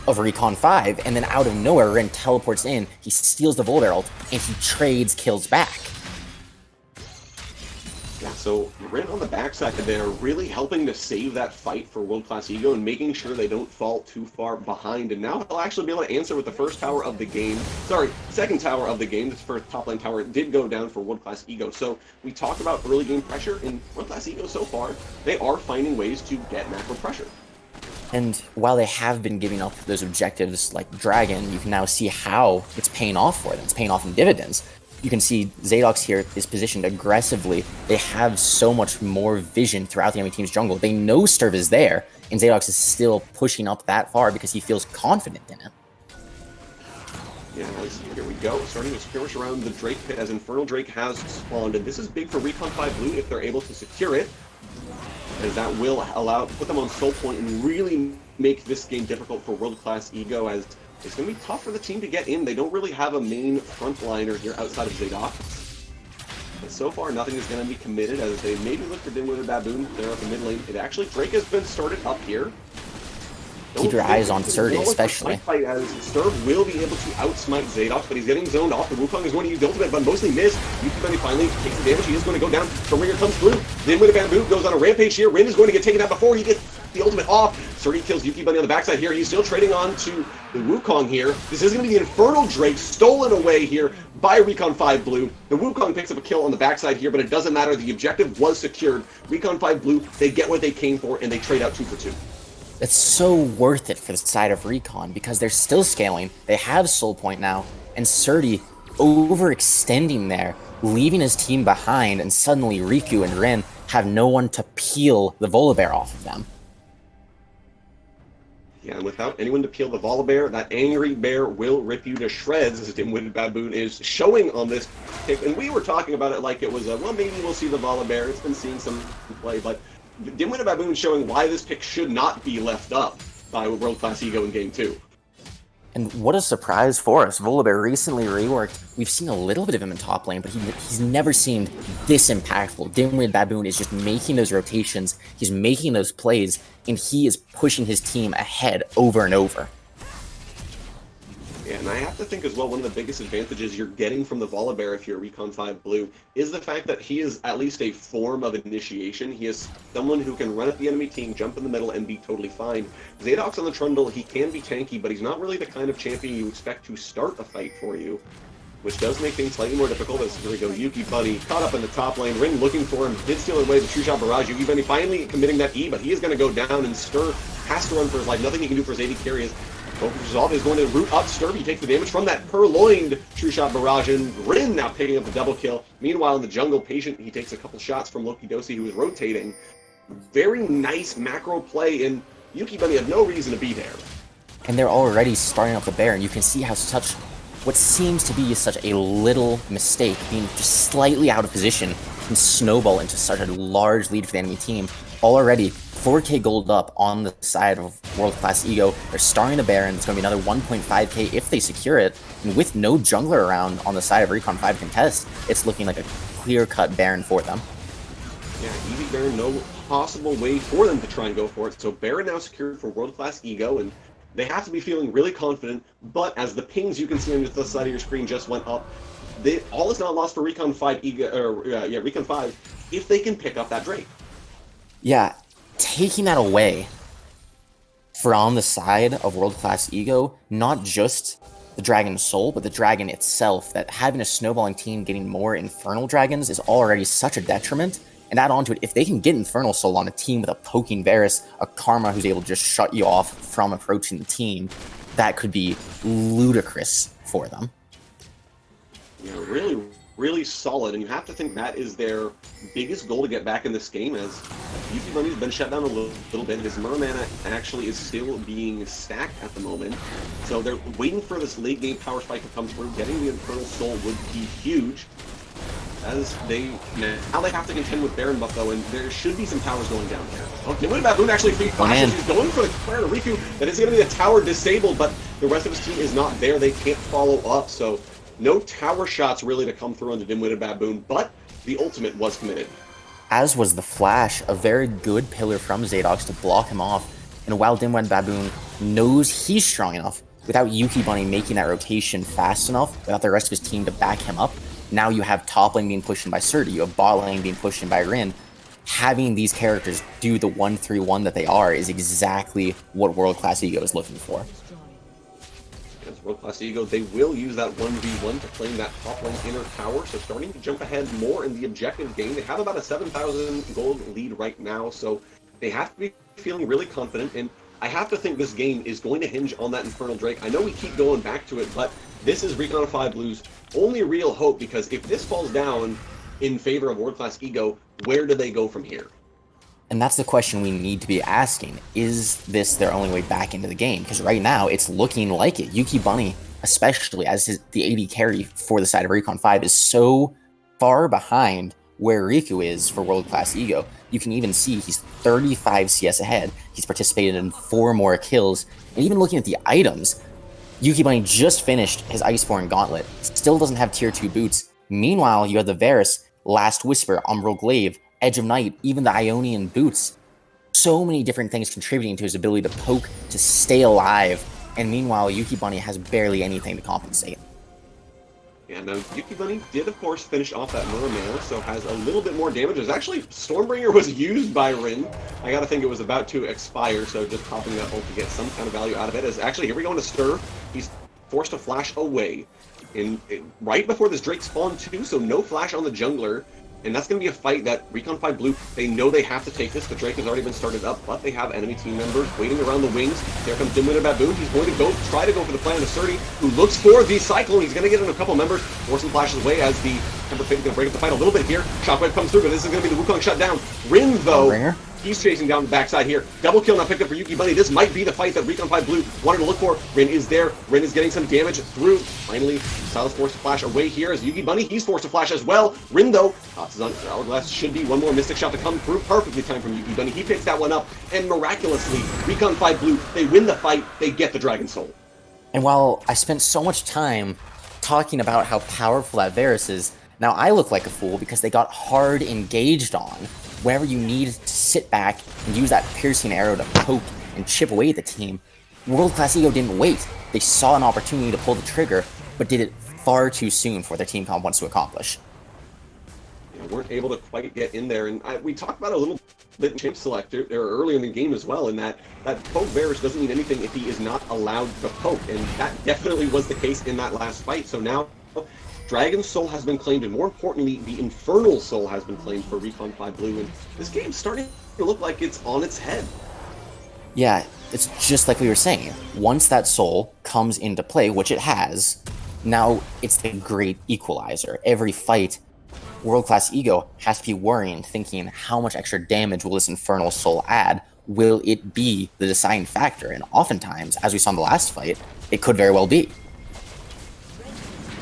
of Recon 5, and then out of nowhere, Ren teleports in, he steals the Volibear ult, and he trades kills back. Yeah, so Ren on the backside there really helping to save that fight for World Class Ego and making sure they don't fall too far behind. And now he'll actually be able to answer with the first tower of the game. Sorry, second tower of the game. This first top lane tower did go down for World Class Ego. So we talked about early game pressure in World Class Ego so far. They are finding ways to get macro pressure. And while they have been giving up those objectives like Dragon, you can now see how it's paying off for them. It's paying off in dividends. You can see Zadok's here is positioned aggressively. They have so much more vision throughout the enemy team's jungle. They know Sturv is there, and Zadok's is still pushing up that far because he feels confident in it. Yeah, here we go. Starting to skirmish around the Drake pit as Infernal Drake has spawned, and this is big for Recon 5 Blue if they're able to secure it, as that will put them on soul point and really make this game difficult for World Class Ego, as it's going to be tough for the team to get in. They don't really have a main frontliner here outside of Zadok. But so far, nothing is going to be committed as they maybe look for Dimwit Baboon there at the mid lane. Drake has been started up here. Keep your eyes on Surdy, especially. As Sturv will be able to outsmite Zadok, but he's getting zoned off. The Wukong is going to use the ultimate, but mostly missed. Yuki Bunny finally takes the damage. He is going to go down. Stormbringer comes through. Dimwit Bamboo goes on a rampage here. Rin is going to get taken out before he gets the ultimate off. Surdy kills Yuki Bunny on the backside here. He's still trading on to the Wukong here. This is going to be the Infernal Drake stolen away here by Recon 5 Blue. The Wukong picks up a kill on the backside here, but it doesn't matter. The objective was secured. Recon 5 Blue, they get what they came for, and they trade out 2 for 2. It's so worth it for the side of Recon because they're still scaling. They have Soul Point now, and Surdy overextending there, leaving his team behind, and suddenly Riku and Rin have no one to peel the Volibear off of them. Yeah, and without anyone to peel the Volibear, that angry bear will rip you to shreds, as Dimwit Baboon is showing on this pick. And we were talking about it like it was well, maybe we'll see the Volibear. It's been seeing some play, but Dimwit Baboon showing why this pick should not be left up by World Class Ego in Game 2. And what a surprise for us. Volibear recently reworked. We've seen a little bit of him in top lane, but he's never seemed this impactful. Dimwit Baboon is just making those rotations, he's making those plays, and he is pushing his team ahead over and over. I have to think as well, one of the biggest advantages you're getting from the Volibear if you're Recon 5 Blue is the fact that he is at least a form of initiation. He is someone who can run at the enemy team, jump in the middle, and be totally fine. Zadox on the Trundle, he can be tanky, but he's not really the kind of champion you expect to start a fight for you, which does make things slightly more difficult. As here we go, Yuki Buddy caught up in the top lane, Rin looking for him, did steal away the True Shot Barrage. Yuki Buddy finally committing that E, but he is going to go down, and Stir has to run for his life. Nothing he can do for his AD carry is Resolve is going to root up Stir. He takes the damage from that purloined True Shot Barrage, and Rin now picking up the double kill. Meanwhile, in the jungle, Patient, he takes a couple shots from Loki Dosi, who is rotating. Very nice macro play, and Yuki Buddy had no reason to be there. And they're already starting off the Baron. You can see how what seems to be such a little mistake, being just slightly out of position, can snowball into such a large lead for the enemy team. Already 4k gold up on the side of World Class Ego. They're starting the Baron. It's going to be another 1.5k if they secure it. And with no jungler around on the side of Recon 5 contest, it's looking like a clear-cut Baron for them. Yeah, easy Baron, no possible way for them to try and go for it. So Baron now secured for World Class Ego, and they have to be feeling really confident. But as the pings you can see on the side of your screen just went up, all is not lost for Recon 5 Recon 5 if they can pick up that Drake. Yeah, taking that away from the side of World Class Ego, not just the Dragon Soul, but the Dragon itself, that having a snowballing team getting more Infernal Dragons is already such a detriment. And add on to it, if they can get Infernal Soul on a team with a poking Varus, a Karma who's able to just shut you off from approaching the team, that could be ludicrous for them. Yeah, really, really solid, and you have to think that is their biggest goal to get back in this game, as Yuki Bunny's been shut down a little bit. His Mana actually is still being stacked at the moment, so they're waiting for this late game power spike to come through. Getting the Infernal Soul would be huge, as now they have to contend with Baron buff though, and there should be some towers going down there. Okay, what about Boone actually free flashes? He's going for the prayer to Riku. That is going to be the tower disabled, but the rest of his team is not there. They can't follow up, so no tower shots really to come through on the dim-witted Baboon, but the ultimate was committed. As was the flash, a very good pillar from Zadox to block him off, and while dim-witted Baboon knows he's strong enough, without Yuki Bunny making that rotation fast enough, without the rest of his team to back him up, now you have top lane being pushed in by Surdy, you have bot lane being pushed in by Rin. Having these characters do the 1-3-1 that they are is exactly what World Class Ego is looking for. Against World Class Ego, they will use that 1v1 to claim that top lane inner tower, so starting to jump ahead more in the objective game. They have about a 7,000 gold lead right now, so they have to be feeling really confident, and I have to think this game is going to hinge on that Infernal Drake. I know we keep going back to it, but this is Recon 5 Blue's only real hope, because if this falls down in favor of World Class Ego, where do they go from here? And that's the question we need to be asking. Is this their only way back into the game? Because right now, it's looking like it. Yuki Bunny, especially as the AD carry for the side of Recon 5, is so far behind where Riku is for World Class Ego. You can even see he's 35 CS ahead. He's participated in 4 more kills. And even looking at the items, Yuki Bunny just finished his Iceborne Gauntlet. Still doesn't have tier 2 boots. Meanwhile, you have the Varus, Last Whisper, Umbral Glaive, Edge of Night, even the Ionian boots. So many different things contributing to his ability to poke, to stay alive. And meanwhile, Yuki Bunny has barely anything to compensate. Yeah, now Yuki Bunny did, of course, finish off that Mana, so has a little bit more damage. Actually, Stormbringer was used by Rin. I gotta think it was about to expire, so just popping that ult to get some kind of value out of it. As actually, here we go into Stir. He's forced to flash away. Right before this Drake spawned too, so no flash on the jungler. And that's going to be a fight that Recon 5 Blue, they know they have to take this. The Drake has already been started up, but they have enemy team members waiting around the wings. Here comes dim-witted Baboon. He's going to try to go for the plan of Surdy, who looks for the Cyclone. He's going to get in a couple members, force some flashes away as the Temper Fate is going to break up the fight a little bit here. Shockwave comes through, but this is going to be the Wukong shut down. Rin, though, he's chasing down the backside here. Double kill now picked up for Yuki Bunny. This might be the fight that Recon 5 Blue wanted to look for. Rin is there. Rin is getting some damage through. Finally, Silas forced to flash away here as Yuki Bunny. He's forced to flash as well. Rin, though, tosses on Hourglass. Should be one more Mystic Shot to come through. Perfectly timed from Yuki Bunny. He picks that one up, and miraculously, Recon 5 Blue, they win the fight. They get the Dragon Soul. And while I spent so much time talking about how powerful that Varus is, now I look like a fool because they got hard engaged on. Whenever you need to sit back and use that piercing arrow to poke and chip away at the team, World Class Ego didn't wait. They saw an opportunity to pull the trigger, but did it far too soon for what their team comp wants to accomplish. Weren't able to quite get in there, and we talked about it a little bit in Champ Select or early in the game as well, in that poke Varus doesn't mean anything if he is not allowed to poke, and that definitely was the case in that last fight. So now Dragon's Soul has been claimed, and more importantly, the Infernal Soul has been claimed for Recon 5 Blue, and this game's starting to look like it's on its head. Yeah, it's just like we were saying. Once that soul comes into play, which it has, now it's the great equalizer. Every fight, World Class Ego has to be worrying, thinking, how much extra damage will this Infernal Soul add? Will it be the deciding factor? And oftentimes, as we saw in the last fight, it could very well be.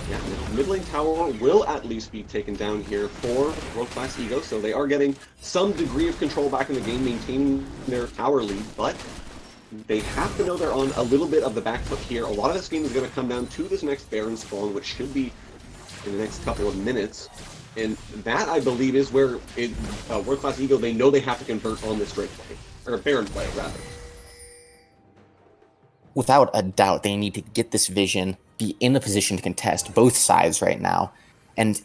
Yeah, the mid lane tower will at least be taken down here for World Class Ego, so they are getting some degree of control back in the game, maintaining their tower lead, but they have to know they're on a little bit of the back foot here. A lot of this game is going to come down to this next Baron spawn, which should be in the next couple of minutes. And that, I believe, is where World Class Ego, they know they have to convert on this Drake play, or Baron play, rather. Without a doubt, they need to get this vision, be in a position to contest both sides right now. And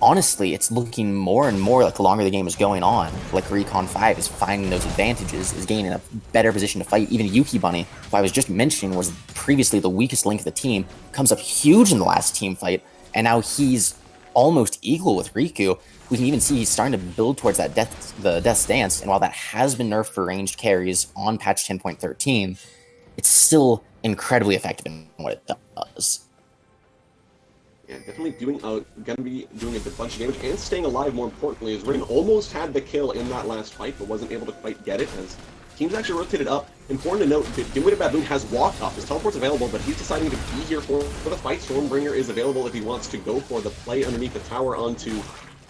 honestly, it's looking more and more like the longer the game is going on, like Recon 5 is finding those advantages, is gaining a better position to fight. Even Yuki Bunny, who I was just mentioning was previously the weakest link of the team, comes up huge in the last team fight, and now he's almost equal with Riku. We can even see he's starting to build towards that the Death's Dance, and while that has been nerfed for ranged carries on patch 10.13, it's still incredibly effective in what it does. Yeah, definitely gonna be doing a bunch of damage and staying alive, more importantly, as Rin almost had the kill in that last fight, but wasn't able to quite get it, as teams actually rotated up. Important to note that Dimwitted Baboon has walked up. His teleport's available, but he's deciding to be here for the fight. Stormbringer is available if he wants to go for the play underneath the tower onto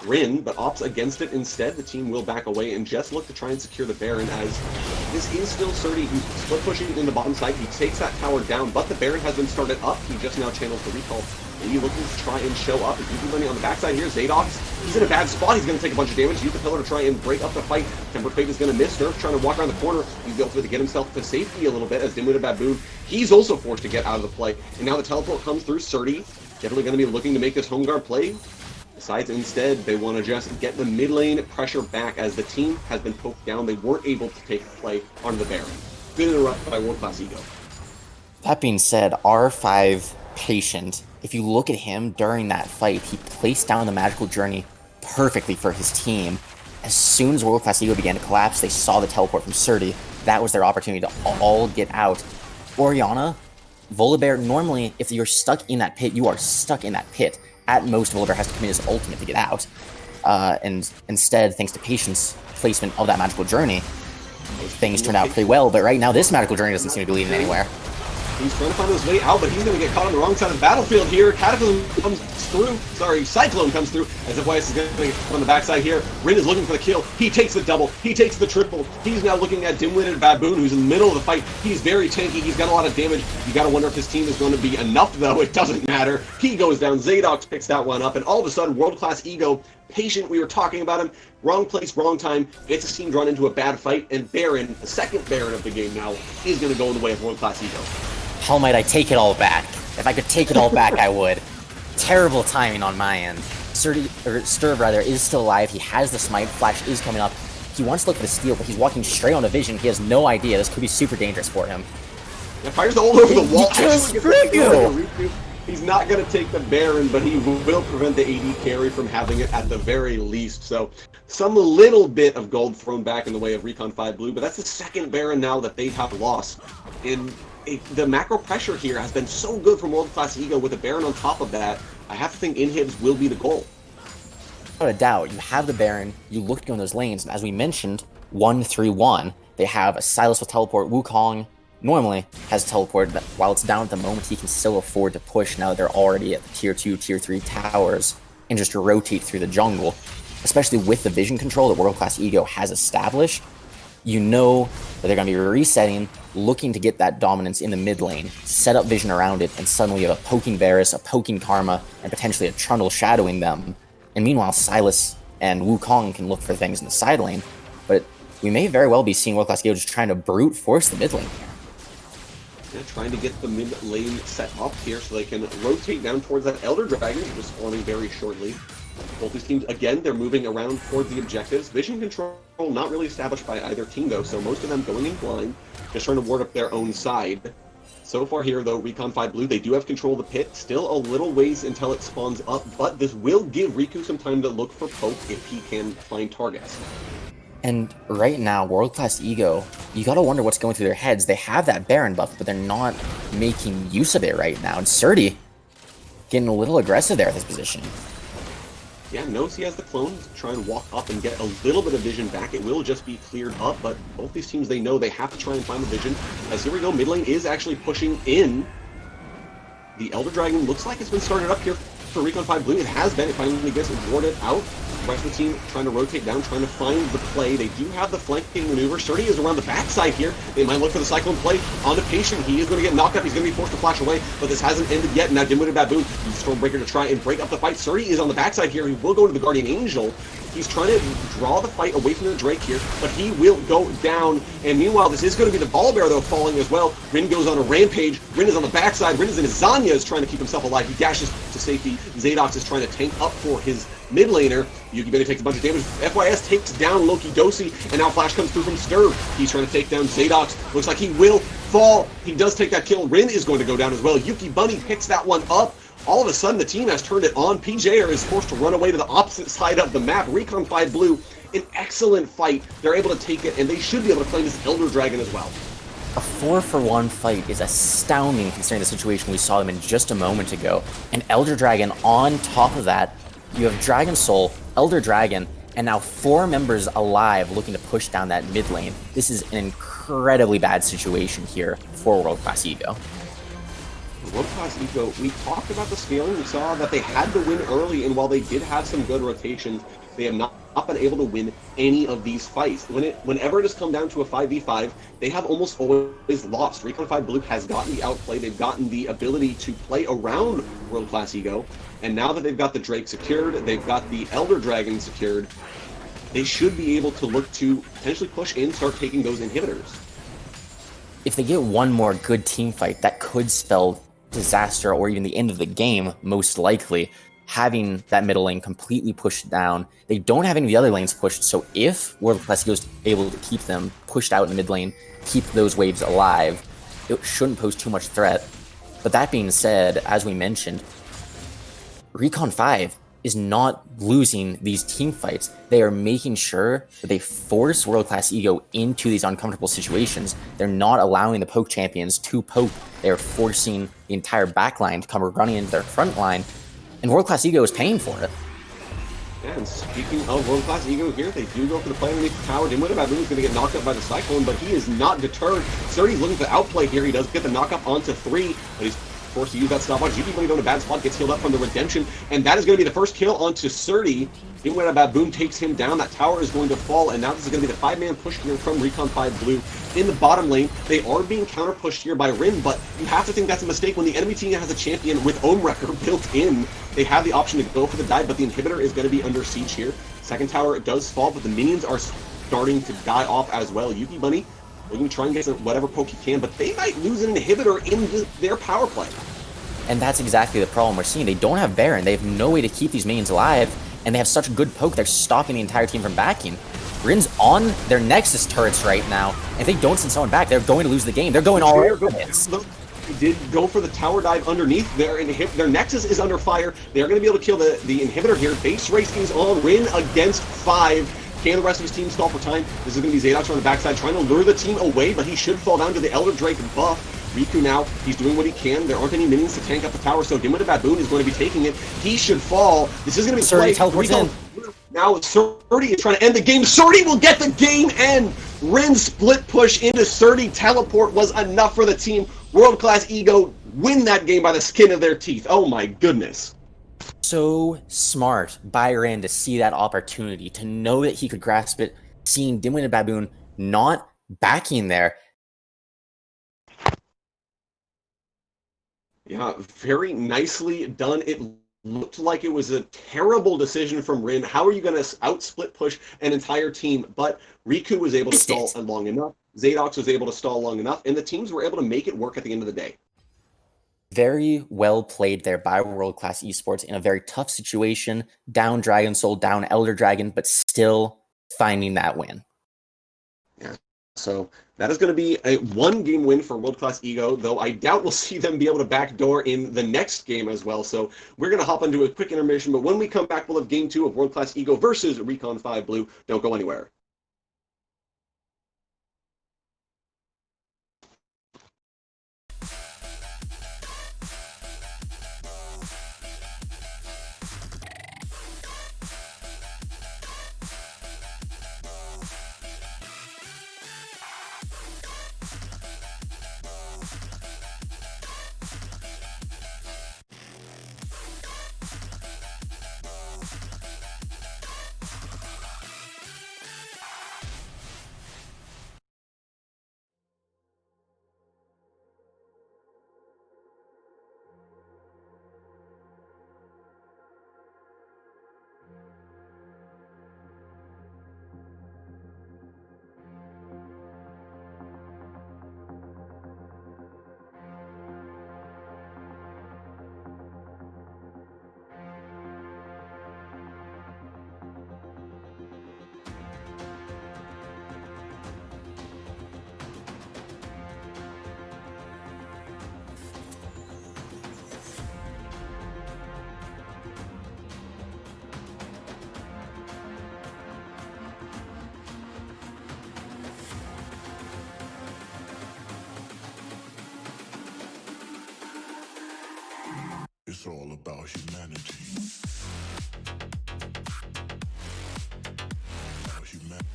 Rin, but opts against it instead. The team will back away and just look to try and secure the Baron, as this is still Surdy, who's split pushing in the bottom side. He takes that tower down, but the Baron has been started up. He just now channels the recall. And he's looking to try and show up. If you can on the backside here, Zadox, he's in a bad spot. He's going to take a bunch of damage. Use the pillar to try and break up the fight. Temper Fate is going to miss. Nerf trying to walk around the corner. He's able to get himself to safety a little bit, as Dimwitted Baboon, he's also forced to get out of the play. And now the teleport comes through. Surdy, definitely going to be looking to make this home guard play. Decides instead they want to just get the mid lane pressure back, as the team has been poked down. They weren't able to take the play on the Baron. Good interrupt by World Class Ego. That being said, R5 Patient, if you look at him during that fight, he placed down the magical journey perfectly for his team. As soon as World Class Ego began to collapse, they saw the teleport from Surdy. That was their opportunity to all get out. Orianna, Volibear, normally, if you're stuck in that pit, you are stuck in that pit. At most, Volibear has to commit his ultimate to get out. And instead, thanks to Patient's placement of that magical journey, things turned out pretty well. But right now, this magical journey doesn't seem to be leading anywhere. He's trying to find his way out, but he's going to get caught on the wrong side of the battlefield here. Cataclysm comes through. Sorry, Cyclone comes through, as FYS is going to get on the backside here. Rin is looking for the kill. He takes the double. He takes the triple. He's now looking at Dimwitted Baboon, who's in the middle of the fight. He's very tanky. He's got a lot of damage. You got to wonder if his team is going to be enough, though. It doesn't matter. He goes down. Zadox picks that one up, and all of a sudden, World Class Ego, Patient, we were talking about him, wrong place, wrong time, gets his team drawn into a bad fight, and Baron, the second Baron of the game now, is going to go in the way of World Class Ego. How might I take it all back? If I could take it all back, I would. Terrible timing on my end. Sturb, rather, is still alive. He has the smite. Flash is coming up. He wants to look for the steal, but he's walking strraight on a vision. He has no idea. This could be super dangerous for him. Yeah, fires all over the wall. Riku! He's not going to take the Baron, but he will prevent the AD carry from having it at the very least. So some little bit of gold thrown back in the way of Recon 5 Blue, but that's the second Baron now that they have lost. And the macro pressure here has been so good from World Class Ego with a Baron on top of that. I have to think inhibs will be the goal. Without a doubt, you have the Baron, you look to go in those lanes, and as we mentioned, 1-3-1, they have a Sylas with teleport. Wukong normally has teleport, but while it's down at the moment, he can still afford to push now that they're already at the tier 2, tier 3 towers, and just rotate through the jungle. Especially with the vision control that World Class Ego has established, you know that they're going to be resetting, looking to get that dominance in the mid lane, set up vision around it, and suddenly you have a poking Varus, a poking Karma, and potentially a Trundle shadowing them. And meanwhile, Sylas and Wukong can look for things in the side lane, but we may very well be seeing World Class Ego just trying to brute force the mid lane here. Yeah, trying to get the mid lane set up here so they can rotate down towards that Elder Dragon, which is spawning very shortly. Both these teams, again, they're moving around towards the objectives. Vision control not really established by either team, though, so most of them going in blind, just trying to ward up their own side. So far here, though, Recon 5 Blue, they do have control of the pit. Still a little ways until it spawns up, but this will give Riku some time to look for poke if he can find targets. And right now, World Class Ego, you gotta wonder what's going through their heads. They have that Baron buff, but they're not making use of it right now. And Surdy getting a little aggressive there at this position. Yeah, knows he has the clone to try and walk up and get a little bit of vision back. It will just be cleared up, but both these teams, they know they have to try and find the vision. As here we go, mid lane is actually pushing in. The Elder Dragon looks like it's been started up here for Recon 5 Blue. It has been. It finally gets warded out. The rest of the team trying to rotate down, trying to find the play. They do have the flanking maneuver. Surdy is around the backside here. They might look for the Cyclone play onto Patient. He is going to get knocked up. He's going to be forced to flash away, but this hasn't ended yet. Now Dimwitted Baboon uses Stormbreaker to try and break up the fight. Surdy is on the backside here. He will go to the Guardian Angel. He's trying to draw the fight away from the Drake here, but he will go down. And meanwhile, this is going to be the Volibear, though, falling as well. Rin goes on a rampage. Rin is on the backside. Rin is in his Zanya, is trying to keep himself alive. He dashes to safety. Zadox is trying to tank up for his mid laner. Yuki Benny takes a bunch of damage. FYS takes down Loki Dosi, and now Flash comes through from Sturb. He's trying to take down Zadox. Looks like he will fall. He does take that kill. Rin is going to go down as well. Yuki Bunny picks that one up. All of a sudden, the team has turned it on. PJR is forced to run away to the opposite side of the map. Recon 5 Blue, an excellent fight. They're able to take it, and they should be able to claim this Elder Dragon as well. A 4-for-1 fight is astounding considering the situation we saw them in just a moment ago. An Elder Dragon on top of that. You have Dragon Soul, Elder Dragon, and now 4 members alive looking to push down that mid lane. This is an incredibly bad situation here for World Class Ego. World Class Eco, we talked about the scaling. We saw that they had to win early, and while they did have some good rotations, they have not been able to win any of these fights. Whenever it has come down to a 5v5, they have almost always lost. Recon 5 Blue has gotten the outplay. They've gotten the ability to play around World Class Ego, and now that they've got the Drake secured, they've got the Elder Dragon secured, they should be able to look to potentially push in, start taking those inhibitors. If they get one more good team fight, that could spell disaster or even the end of the game, most likely. Having that middle lane completely pushed down. They don't have any of the other lanes pushed, so if World Class Ego is able to keep them pushed out in the mid lane, keep those waves alive, it shouldn't pose too much threat. But that being said, as we mentioned, Recon 5 is not losing these team fights. They are making sure that they force World Class Ego into these uncomfortable situations. They're not allowing the poke champions to poke. They're forcing the entire backline to come running into their front line, and World Class Ego is paying for it. And speaking of World Class Ego here, they do go for the play underneath the tower. Dimwitted Baboon is going to get knocked up by the Cyclone, but he is not deterred. Surdy's looking for the outplay here. He does get the knock up onto 3, but he's forced to use that stopwatch. Yuki Bunny on a bad spot, gets healed up from the Redemption, and that is going to be the first kill onto Surdy. Dimwitted Baboon takes him down. That tower is going to fall, and now this is going to be the 5-man push here from Recon 5 Blue. In the bottom lane, they are being counter-pushed here by Rin, but you have to think that's a mistake when the enemy team has a champion with Ohm Wrecker built in. They have the option to go for the dive, but the inhibitor is going to be under siege here. Second tower does fall, but the minions are starting to die off as well. Yuki Bunny looking to try and get whatever poke he can, but they might lose an inhibitor in their power play. And that's exactly the problem we're seeing. They don't have Baron. They have no way to keep these minions alive, and they have such good poke, they're stopping the entire team from backing. Rin's on their Nexus turrets right now. If they don't send someone back, they're going to lose the game. They're going all in. They did go for the tower dive underneath. Their Nexus is under fire. They're going to be able to kill the inhibitor here. Base race is on. Rin against 5. Can the rest of his team stall for time? This is going to be Zadox on the backside trying to lure the team away, but he should fall down to the Elder Drake buff. Riku now, he's doing what he can. There aren't any minions to tank up the tower, so Dimwitted Baboon is going to be taking it. He should fall. This is going to be Surdy teleports in. Now Surdy is trying to end the game. Surdy will get the game end. Rin's split push into Surdy teleport was enough for the team. World Class Ego win that game by the skin of their teeth. Oh my goodness. So smart by Rin to see that opportunity, to know that he could grasp it, seeing Dimwitted Baboon not backing there. Yeah, very nicely done. It looked like it was a terrible decision from Rin. How are you going to out-split push an entire team? But Riku was able to stall long enough. Zadox was able to stall long enough, and the teams were able to make it work at the end of the day. Very well played there by World Class Esports in a very tough situation. Down Dragon Soul, down Elder Dragon, but still finding that win. Yeah. So that is going to be a 1-game win for World Class Ego, though I doubt we'll see them be able to backdoor in the next game as well. So we're going to hop into a quick intermission, but when we come back, we'll have Game 2 of World Class Ego versus Recon 5 Blue. Don't go anywhere. It's all about humanity. About humanity.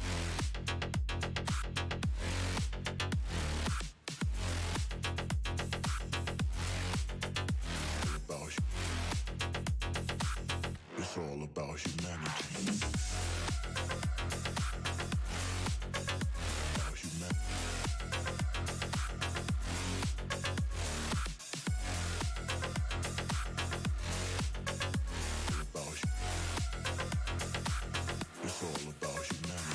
It's all about humanity. About humanity. It's all about humanity. It's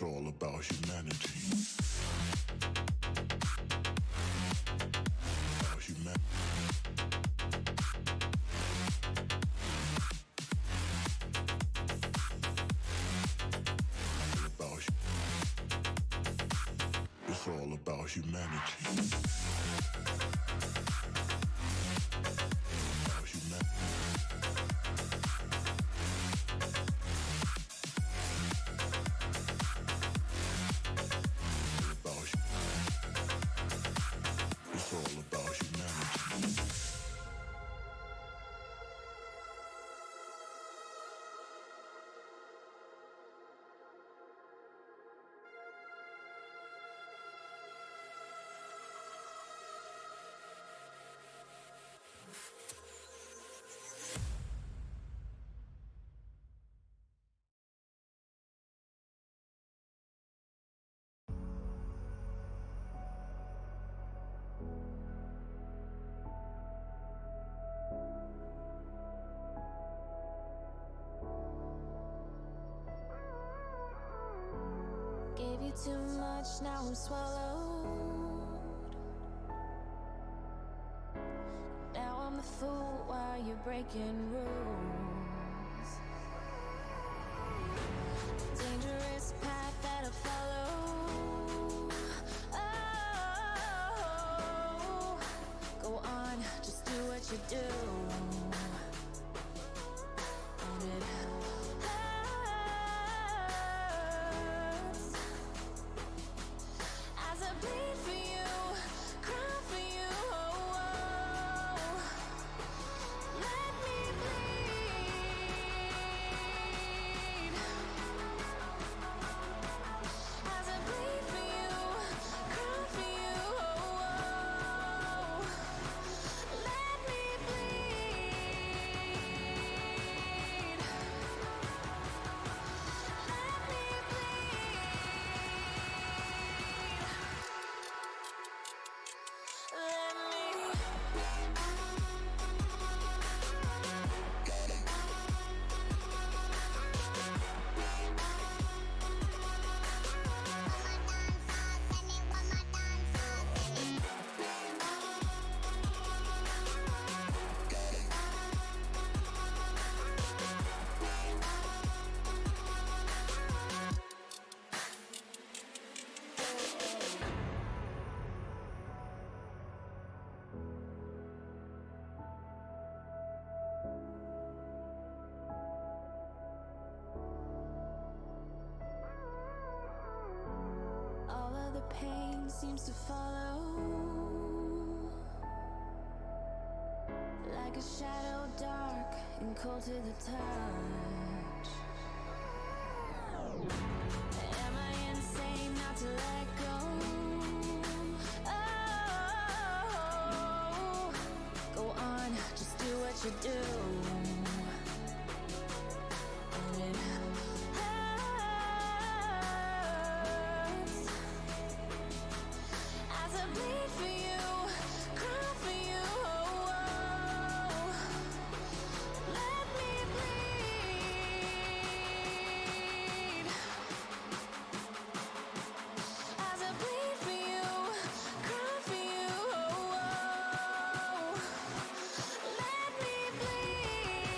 all about humanity. About humanity. It's all about humanity. About humanity. It's all about humanity. Gave you too much, now I'm swallowed. Now I'm the fool while you're breaking rules. Dangerous path that I follow. Oh, go on, just do what you do. Own it. nothing seems to follow. Like a shadow dark and cold to the touch. Am I insane not to let go? Oh, go on, just do what you do. And it hurts as I bleed for you, cry for you. Let me bleed as I bleed for you, cry for you. Let me bleed. Let me.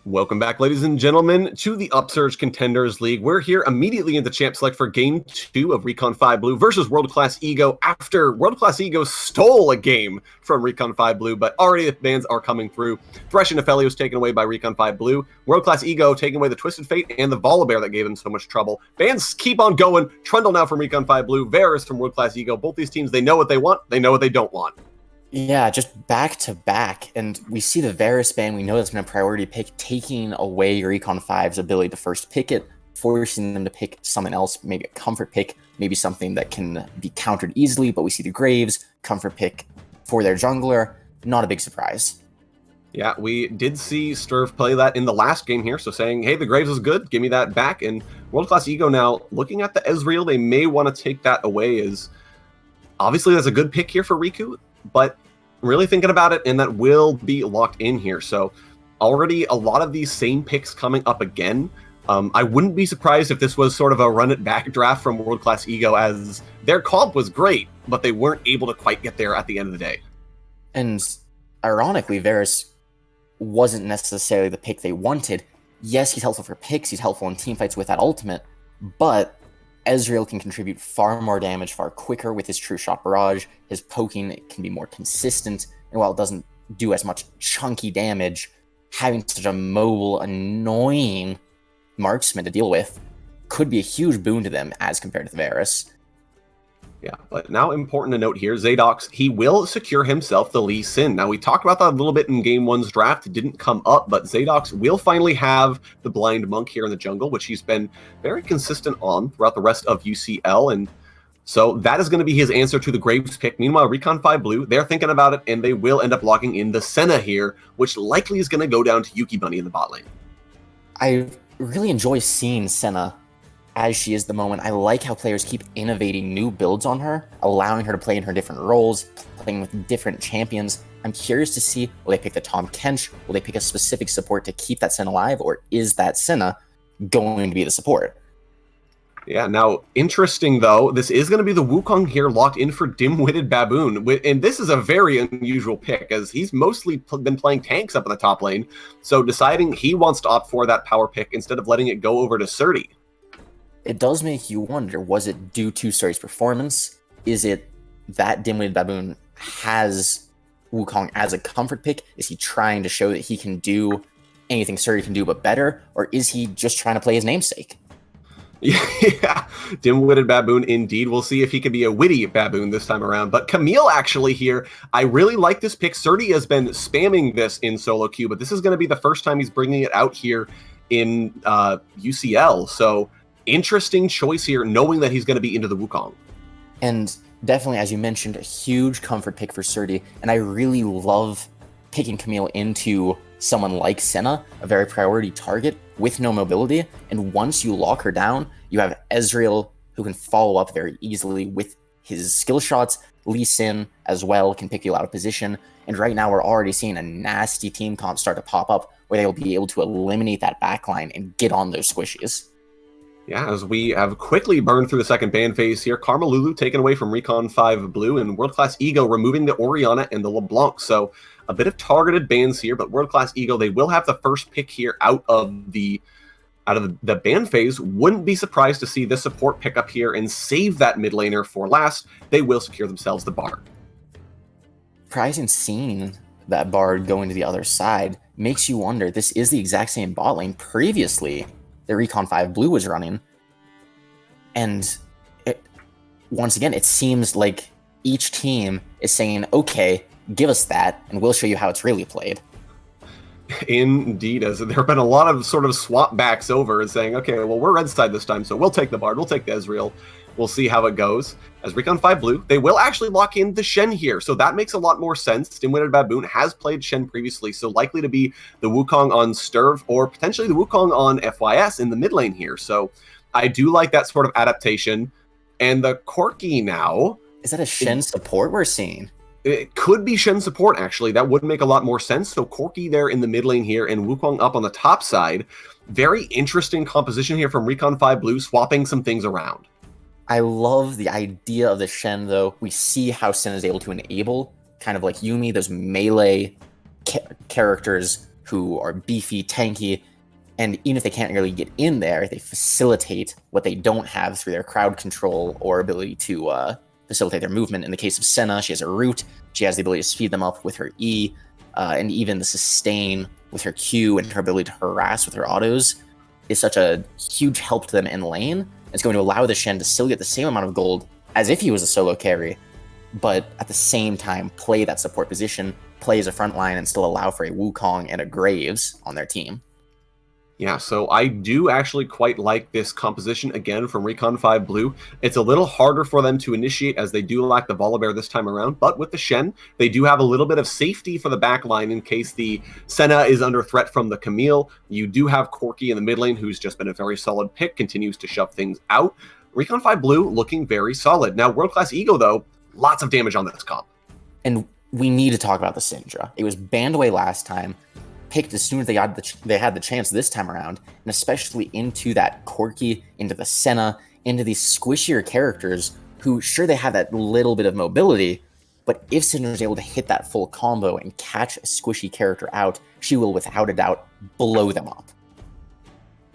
Welcome back, ladies and gentlemen, to the Upsurge Contenders League. We're here immediately into Champ Select for Game 2 of Recon 5 Blue versus World Class Ego after World Class Ego stole a game from Recon 5 Blue, but already the bans are coming through. Thresh and Nefelli was taken away by Recon 5 Blue. World Class Ego taking away the Twisted Fate and the Volibear that gave them so much trouble. Bans keep on going. Trundle now from Recon 5 Blue. Varus from World Class Ego. Both these teams, they know what they want. They know what they don't want. Yeah, just back to back. And we see the Varus ban. We know that's been a priority pick, taking away Recon 5's ability to first pick it, forcing them to pick something else, maybe a comfort pick, maybe something that can be countered easily. But we see the Graves, comfort pick for their jungler. Not a big surprise. Yeah, we did see Sturv play that in the last game here, so saying, hey, the Graves is good, give me that back. And World Class Ego now, looking at the Ezreal, they may want to take that away. As obviously that's a good pick here for Riku, but really thinking about it, and that will be locked in here. So already a lot of these same picks coming up again. I wouldn't be surprised if this was sort of a run-it-back draft from World Class Ego, as their comp was great, but they weren't able to quite get there at the end of the day. And ironically, Varus wasn't necessarily the pick they wanted. Yes, he's helpful for picks, he's helpful in teamfights with that ultimate, but Ezreal can contribute far more damage far quicker with his True Shot Barrage. His poking can be more consistent, and while it doesn't do as much chunky damage, having such a mobile, annoying marksman to deal with could be a huge boon to them as compared to the Varus. Yeah, but now important to note here, Zadox, he will secure himself the Lee Sin. Now, we talked about that a little bit in Game 1's draft. It didn't come up, but Zadox will finally have the Blind Monk here in the jungle, which he's been very consistent on throughout the rest of UCL. And So that is going to be his answer to the Graves pick. Meanwhile, Recon 5 Blue, they're thinking about it, and they will end up locking in the Senna here, which likely is going to go down to Yuki Bunny in the bot lane. I really enjoy seeing Senna as she is the moment. I like how players keep innovating new builds on her, allowing her to play in her different roles, playing with different champions. I'm curious to see, will they pick the Tahm Kench? Will they pick a specific support to keep that Senna alive? Or is that Senna going to be the support? Yeah, now, interesting though, this is going to be the Wukong here locked in for Dim-Witted Baboon. And this is a very unusual pick, as he's mostly been playing tanks up in the top lane. So deciding he wants to opt for that power pick instead of letting it go over to Surdy. It does make you wonder, was it due to Surdy's performance? Is it that Dim-Witted Baboon has Wukong as a comfort pick? Is he trying to show that he can do anything Surdy can do but better? Or is he just trying to play his namesake? Yeah, Dim-Witted Baboon indeed. We'll see if he can be a witty baboon this time around. But Camille actually here, I really like this pick. Surdy has been spamming this in solo queue, but this is going to be the first time he's bringing it out here in UCL. So interesting choice here, knowing that he's going to be into the Wukong. And definitely, as you mentioned, a huge comfort pick for Surdy. And I really love picking Camille into someone like Senna, a very priority target with no mobility. And once you lock her down, you have Ezreal, who can follow up very easily with his skill shots. Lee Sin as well can pick you out of position. And right now we're already seeing a nasty team comp start to pop up where they'll be able to eliminate that backline and get on those squishies. Yeah, as we have quickly burned through the second ban phase here, Karma Lulu taken away from Recon 5 Blue, and World Class Ego removing the Orianna and the LeBlanc. So a bit of targeted bans here, but World Class Ego, they will have the first pick here out of the ban phase. Wouldn't be surprised to see this support pick up here and save that mid laner for last. They will secure themselves the Bard. Surprising seeing that Bard going to the other side makes you wonder, this is the exact same bot lane previously that Recon 5 Blue was running. And once again, it seems like each team is saying, okay, give us that, and we'll show you how it's really played. Indeed, as there have been a lot of sort of swap backs over and saying, okay, well, we're red side this time, so we'll take the Bard, we'll take the Ezreal. We'll see how it goes. As Recon 5 Blue, they will actually lock in the Shen here, so that makes a lot more sense. Dim-Witted Baboon has played Shen previously, so likely to be the Wukong on Sturv, or potentially the Wukong on FYS in the mid lane here. So I do like that sort of adaptation. And the Corki now... Is that a Shen support we're seeing? It could be Shen support, actually. That would make a lot more sense. So Corki there in the mid lane here, and Wukong up on the top side. Very interesting composition here from Recon 5 Blue, swapping some things around. I love the idea of the Shen, though. We see how Sen is able to enable, kind of like Yuumi, those melee characters who are beefy, tanky, and even if they can't really get in there, they facilitate what they don't have through their crowd control or ability to facilitate their movement. In the case of Senna, she has a root, she has the ability to speed them up with her E, and even the sustain with her Q and her ability to harass with her autos is such a huge help to them in lane. It's going to allow the Shen to still get the same amount of gold as if he was a solo carry, but at the same time play that support position, play as a front line, and still allow for a Wukong and a Graves on their team. Yeah, so I do actually quite like this composition, again, from Recon 5 Blue. It's a little harder for them to initiate, as they do lack the Volibear this time around, but with the Shen, they do have a little bit of safety for the back line in case the Senna is under threat from the Camille. You do have Corki in the mid lane, who's just been a very solid pick, continues to shove things out. Recon 5 Blue looking very solid. Now, World Class Ego, though, lots of damage on this comp. And we need to talk about the Syndra. It was banned away last time, picked as soon as they had the chance this time around, and especially into that Corki, into the Senna, into these squishier characters who, sure, they have that little bit of mobility, but if Syndra is able to hit that full combo and catch a squishy character out, she will, without a doubt, blow them up.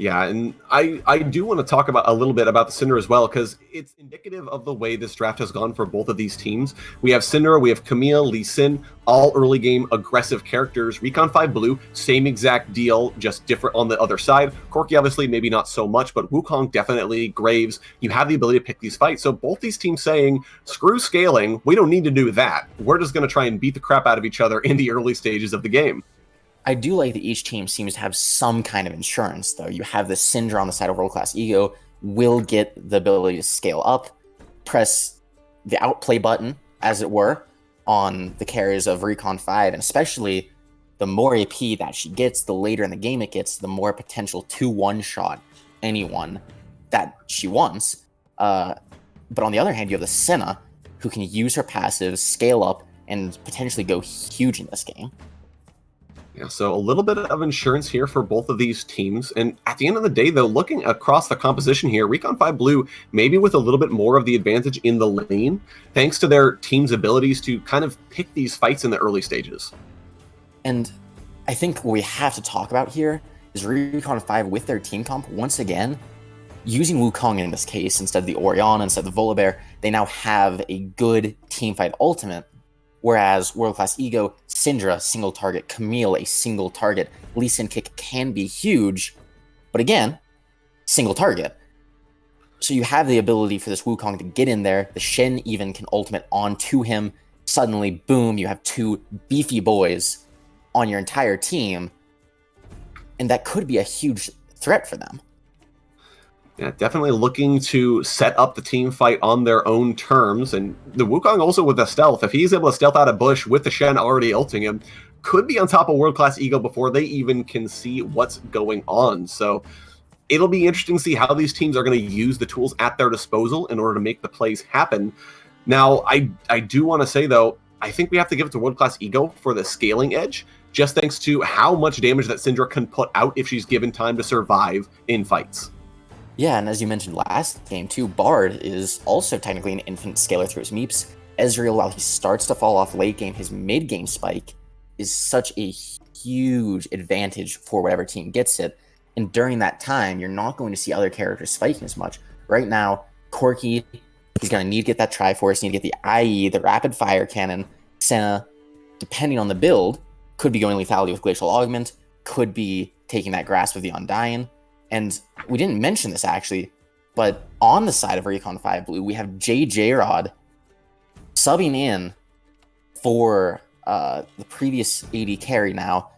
Yeah, and I do want to talk about a little bit about the Syndra as well, because it's indicative of the way this draft has gone for both of these teams. We have Syndra, we have Camille, Lee Sin, all early game aggressive characters. Recon 5 Blue, same exact deal, just different on the other side. Corki obviously maybe not so much, but Wukong definitely, Graves, you have the ability to pick these fights. So both these teams saying, screw scaling, we don't need to do that. We're just going to try and beat the crap out of each other in the early stages of the game. I do like that each team seems to have some kind of insurance, though. You have the Syndra on the side of World Class Ego, will get the ability to scale up, press the outplay button, as it were, on the carries of Recon 5, and especially the more AP that she gets, the later in the game it gets, the more potential to one-shot anyone that she wants. But on the other hand, you have the Senna, who can use her passives, scale up, and potentially go huge in this game. Yeah, so a little bit of insurance here for both of these teams. And at the end of the day, though, looking across the composition here, Recon 5 Blue maybe with a little bit more of the advantage in the lane, thanks to their team's abilities to kind of pick these fights in the early stages. And I think what we have to talk about here is Recon 5 with their team comp, once again, using Wukong in this case instead of the Orianna, instead of the Volibear, they now have a good teamfight ultimate. Whereas World Class Ego, Syndra, single target, Camille, a single target, Lee Sin kick can be huge, but again, single target. So you have the ability for this Wukong to get in there, the Shen even can ultimate onto him, suddenly, boom, you have two beefy boys on your entire team, and that could be a huge threat for them. Yeah, definitely looking to set up the team fight on their own terms. And the Wukong also with the stealth, if he's able to stealth out a bush with the Shen already ulting him, could be on top of World Class Ego before they even can see what's going on. So it'll be interesting to see how these teams are going to use the tools at their disposal in order to make the plays happen. Now, I do want to say, though, I think we have to give it to World Class Ego for the scaling edge, just thanks to how much damage that Syndra can put out if she's given time to survive in fights. Yeah, and as you mentioned last game too, Bard is also technically an infinite scaler through his meeps. Ezreal, while he starts to fall off late game, his mid game spike is such a huge advantage for whatever team gets it. And during that time, you're not going to see other characters spiking as much. Right now, Corki, he's going to need to get that Triforce, need to get the IE, the Rapid Fire Cannon. Senna, depending on the build, could be going lethality with Glacial Augment, could be taking that Grasp of the Undying. And we didn't mention this actually, but on the side of Recon 5 Blue, we have JJ Rod subbing in for the previous AD carry now,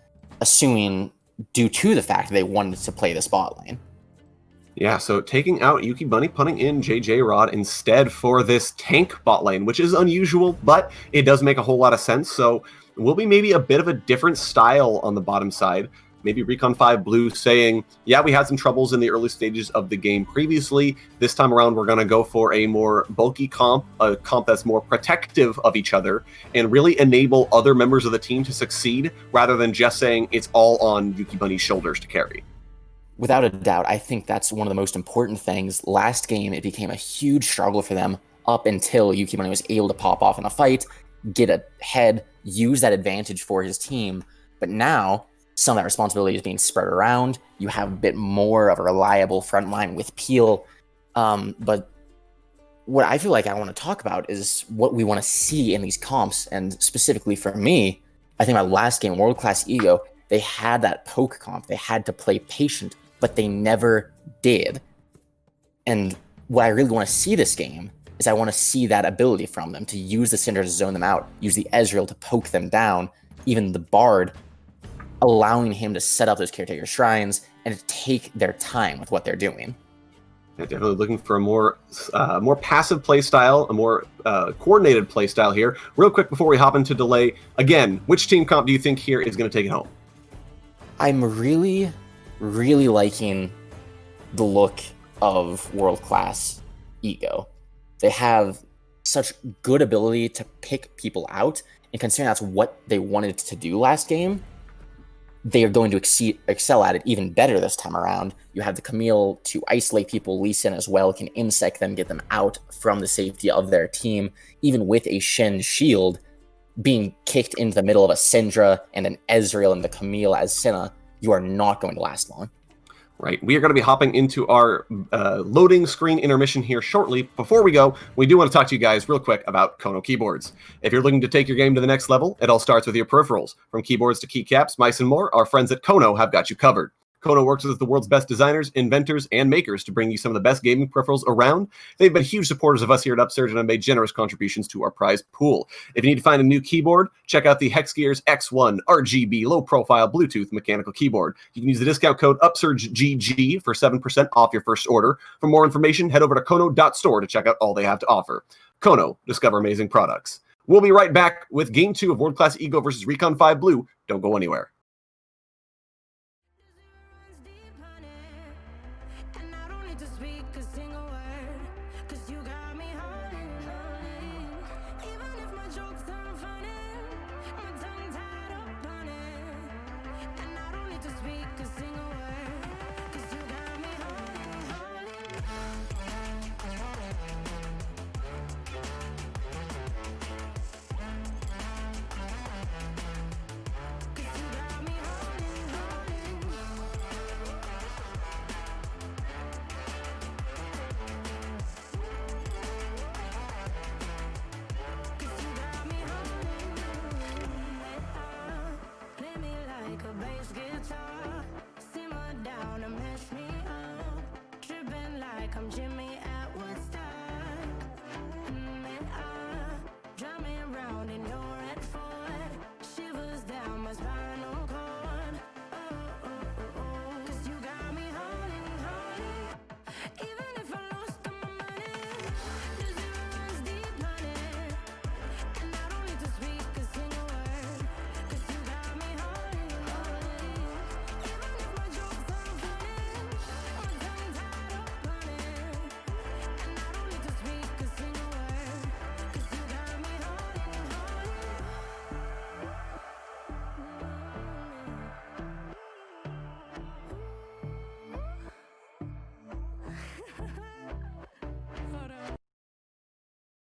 assuming due to the fact that they wanted to play the spot lane. Yeah, so taking out Yuki Bunny, putting in JJ Rod instead for this tank bot lane, which is unusual, but it does make a whole lot of sense. So will be maybe a bit of a different style on the bottom side. Maybe Recon 5 Blue saying, yeah, we had some troubles in the early stages of the game previously. This time around, we're going to go for a more bulky comp, a comp that's more protective of each other, and really enable other members of the team to succeed, rather than just saying it's all on Yuki Bunny's shoulders to carry. Without a doubt, I think that's one of the most important things. Last game, it became a huge struggle for them up until Yuki Bunny was able to pop off in a fight, get ahead, use that advantage for his team. But now, some of that responsibility is being spread around. You have a bit more of a reliable front line with Peel. But what I feel like I want to talk about is what we want to see in these comps. And specifically for me, I think my last game, World Class Ego, they had that poke comp. They had to play patient, but they never did. And what I really want to see this game is I want to see that ability from them to use the Syndra to zone them out, use the Ezreal to poke them down, even the Bard, allowing him to set up those caretaker shrines and to take their time with what they're doing. Yeah, definitely looking for a more passive play style, a more coordinated play style here. Real quick before we hop into delay, again, which team comp do you think here is going to take it home? I'm really, really liking the look of World Class Ego. They have such good ability to pick people out, and considering that's what they wanted to do last game, they are going to excel at it even better this time around. You have the Camille to isolate people, Lee Sin as well, can insect them, get them out from the safety of their team, even with a Shen shield being kicked into the middle of a Syndra and an Ezreal and the Camille as Senna. You are not going to last long. Right, we are going to be hopping into our loading screen intermission here shortly. Before we go, we do want to talk to you guys real quick about Kono keyboards. If you're looking to take your game to the next level, it all starts with your peripherals. From keyboards to keycaps, mice, and more, our friends at Kono have got you covered. Kono works with the world's best designers, inventors, and makers to bring you some of the best gaming peripherals around. They've been huge supporters of us here at Upsurge and have made generous contributions to our prize pool. If you need to find a new keyboard, check out the Hexgears X1 RGB low-profile Bluetooth mechanical keyboard. You can use the discount code UpsurgeGG for 7% off your first order. For more information, head over to kono.store to check out all they have to offer. Kono, discover amazing products. We'll be right back with Game 2 of World Class Ego versus Recon 5 Blue. Don't go anywhere.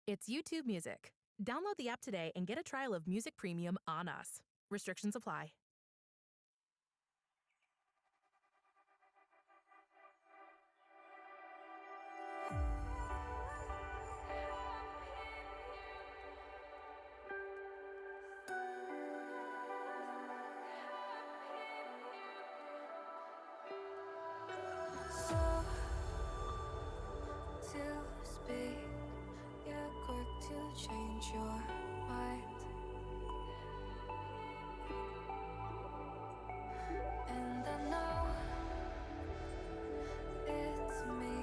It's YouTube Music. Download the app today and get a trial of Music Premium on us. Restrictions apply. Change your mind, and I know it's me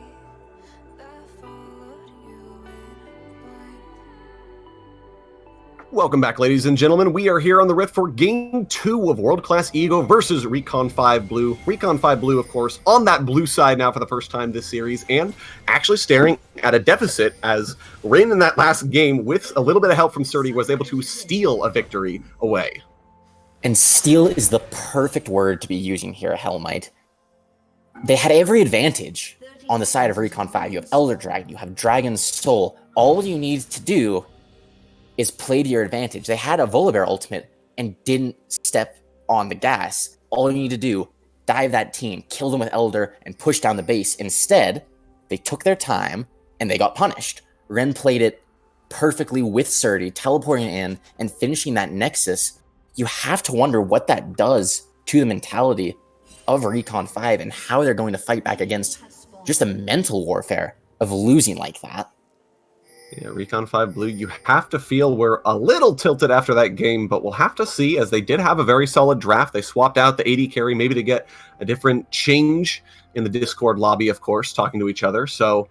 that followed you in blind. Welcome back, ladies and gentlemen. We are here on the Rift for Game 2 of World Class Ego versus Recon 5 Blue. Recon 5 Blue, of course, on that blue side now for the first time this series, and actually staring at a deficit as Rain in that last game, with a little bit of help from Surdy, was able to steal a victory away. And steal is the perfect word to be using here at Hellmite. They had every advantage on the side of Recon 5. You have Elder Dragon, you have Dragon's Soul. All you need to do is play to your advantage. They had a Volibear ultimate and didn't step on the gas. All you need to do, dive that team, kill them with Elder, and push down the base. Instead, they took their time and they got punished. Ren played it perfectly with Surdy, teleporting in and finishing that Nexus. You have to wonder what that does to the mentality of Recon 5 and how they're going to fight back against just the mental warfare of losing like that. Yeah, Recon 5 Blue, you have to feel we're a little tilted after that game, but we'll have to see, as they did have a very solid draft. They swapped out the AD carry maybe to get a different change in the Discord lobby, of course, talking to each other. So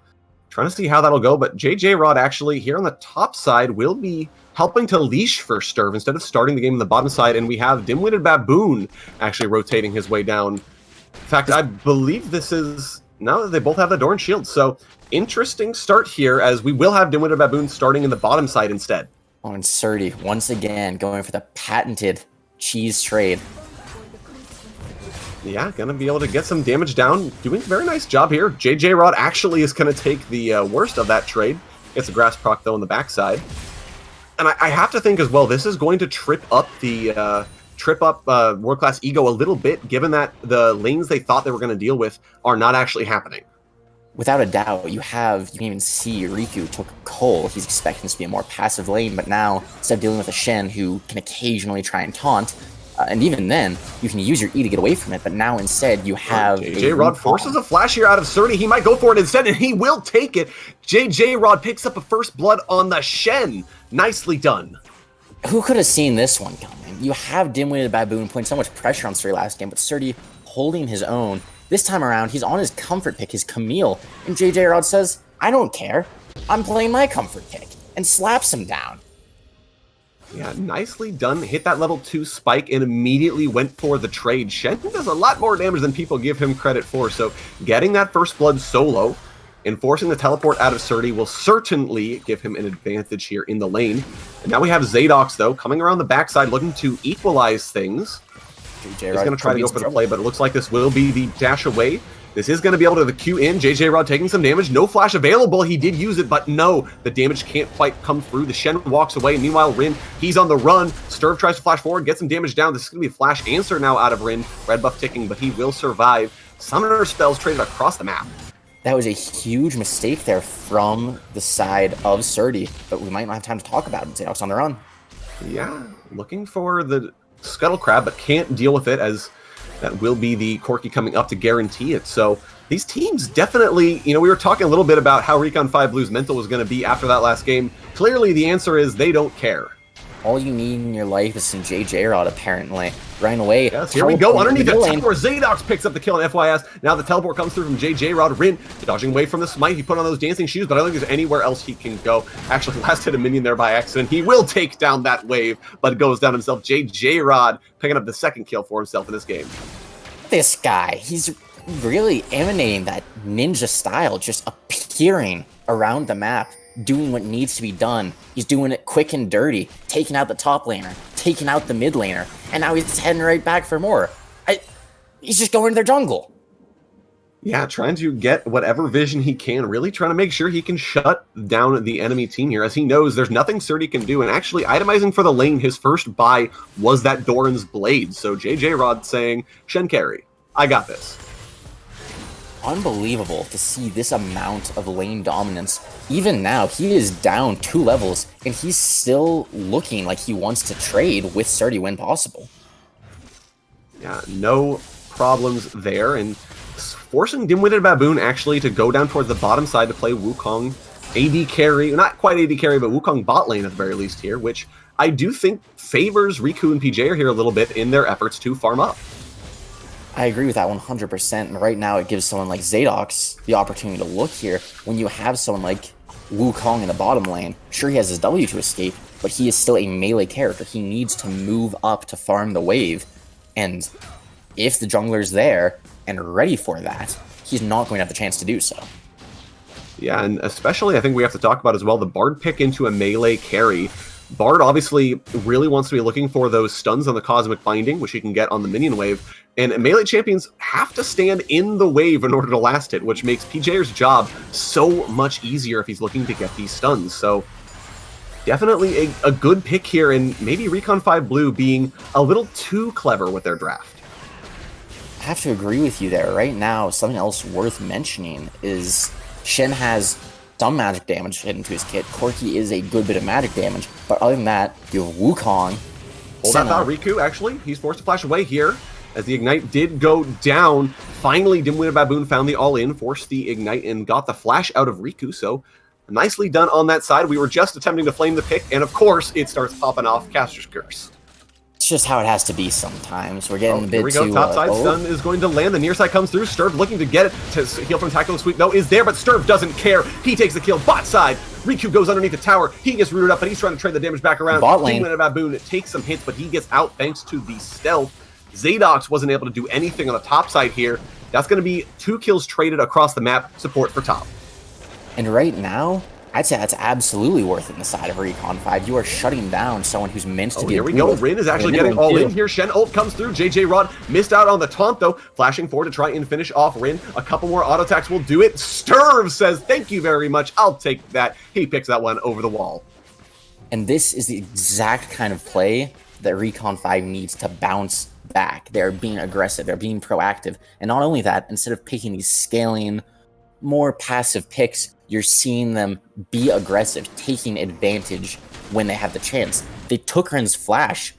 trying to see how that'll go, but JJ Rod actually here on the top side will be helping to leash for Sturv instead of starting the game on the bottom side, and we have Dim-Witted Baboon actually rotating his way down. In fact, I believe this is, now that they both have the Dorn Shield, so interesting start here, as we will have Dim-Witted Baboon starting in the bottom side instead. Oh, and Surdy, once again, going for the patented cheese trade. Yeah, gonna be able to get some damage down. Doing a very nice job here. JJ Rod actually is gonna take the worst of that trade. Gets a grass proc though on the backside. And I have to think as well, this is going to trip up the World Class Ego a little bit, given that the lanes they thought they were gonna deal with are not actually happening. Without a doubt, you can even see Riku took Cole. He's expecting this to be a more passive lane, but now, instead of dealing with a Shen who can occasionally try and taunt, And even then, you can use your E to get away from it, but now instead you have JJ Rod forces a flash here out of Surdy. He might go for it instead, and he will take it. JJ Rod picks up a first blood on the Shen. Nicely done. Who could have seen this one coming? You have dim-witted Baboon putting so much pressure on Surdy last game, but Surdy holding his own. This time around, he's on his comfort pick, his Camille, and JJ Rod says, I don't care. I'm playing my comfort pick, and slaps him down. Yeah, nicely done. Hit that level 2 spike and immediately went for the trade. Shen does a lot more damage than people give him credit for, so getting that first blood solo and forcing the teleport out of Surdy will certainly give him an advantage here in the lane. And now we have Zadox, though, coming around the backside looking to equalize things. He's going to try to go for the play, but it looks like this will be the dash away. This is going to be able to Q in. JJ Rod taking some damage. No flash available. He did use it, but no, the damage can't quite come through. The Shen walks away. Meanwhile, Rin, he's on the run. Sturv tries to flash forward, get some damage down. This is going to be a flash answer now out of Rin. Red buff ticking, but he will survive. Summoner spells traded across the map. That was a huge mistake there from the side of Surdy, but we might not have time to talk about it. Zadox on the run. Yeah, looking for the Scuttle Crab, but can't deal with it as that will be the Corki coming up to guarantee it. So these teams definitely, we were talking a little bit about how Recon 5 Blue's mental was going to be after that last game. Clearly, the answer is they don't care. All you need in your life is some JJ Rod, apparently. Running away. Yes, here we go. Underneath the teleport, Zadox picks up the kill on FYS. Now the teleport comes through from JJ Rod. Rin dodging away from the smite. He put on those dancing shoes, but I don't think there's anywhere else he can go. Actually, last hit a minion there by accident. He will take down that wave, but it goes down himself. JJ Rod picking up the second kill for himself in this game. This guy, he's really emanating that ninja style, just appearing around the map, doing what needs to be done. He's doing it quick and dirty, taking out the top laner, taking out the mid laner, and now he's heading right back for more. He's just going to their jungle. Yeah, trying to get whatever vision he can, really trying to make sure he can shut down the enemy team here, as he knows there's nothing Surdy can do, and actually itemizing for the lane, his first buy was that Doran's Blade, so JJ Rod saying, Shen carry, I got this. Unbelievable to see this amount of lane dominance. Even now, he is down 2 levels, and he's still looking like he wants to trade with Surdy when possible. Yeah, no problems there, and forcing dim-witted Baboon actually to go down towards the bottom side to play Wukong AD carry, not quite AD carry, but Wukong bot lane at the very least here, which I do think favors Riku and PJ are here a little bit in their efforts to farm up. I agree with that 100%, and right now it gives someone like Zadox the opportunity to look here. When you have someone like Wukong in the bottom lane, sure he has his W to escape, but he is still a melee character. He needs to move up to farm the wave, and if the jungler's there and ready for that, he's not going to have the chance to do so. Yeah, and especially I think we have to talk about as well the Bard pick into a melee carry. Bard obviously really wants to be looking for those stuns on the Cosmic Binding, which he can get on the minion wave, and melee champions have to stand in the wave in order to last it, which makes PJ's job so much easier if he's looking to get these stuns. So definitely a good pick here, and maybe Recon 5 Blue being a little too clever with their draft. I have to agree with you there. Right now, something else worth mentioning is Shen has some magic damage hidden to his kit. Corki is a good bit of magic damage, but other than that, you have Wukong. Hold that thought, Riku, actually. He's forced to flash away here, as the Ignite did go down. Finally, Dim-Witted Baboon found the all-in, forced the Ignite, and got the flash out of Riku, so nicely done on that side. We were just attempting to flame the pick, and of course, it starts popping off Caster's Curse. It's just how it has to be sometimes. We're getting a bit too... Here we go, top side stun is going to land. The near side comes through. Sturv looking to get it to heal from Tactical Sweep, though, is there, but Sturv doesn't care. He takes the kill. Bot side, Riku goes underneath the tower. He gets rooted up, but he's trying to trade the damage back around. Bot lane. Baboon takes some hits, but he gets out thanks to the stealth. Zadox wasn't able to do anything on the top side here. That's going to be 2 kills traded across the map. Support for top. And right now, I'd say that's absolutely worth it in the side of Recon 5. You are shutting down someone who's meant to be here we go. Rin is actually getting all in here. Shen ult comes through. JJ Rod missed out on the taunt, though. Flashing forward to try and finish off Rin. A couple more auto attacks will do it. Sturv says, thank you very much. I'll take that. He picks that one over the wall. And this is the exact kind of play that Recon 5 needs to bounce back. They're being aggressive. They're being proactive. And not only that, instead of picking these scaling, more passive picks, you're seeing them be aggressive, taking advantage when they have the chance. They took Rin's flash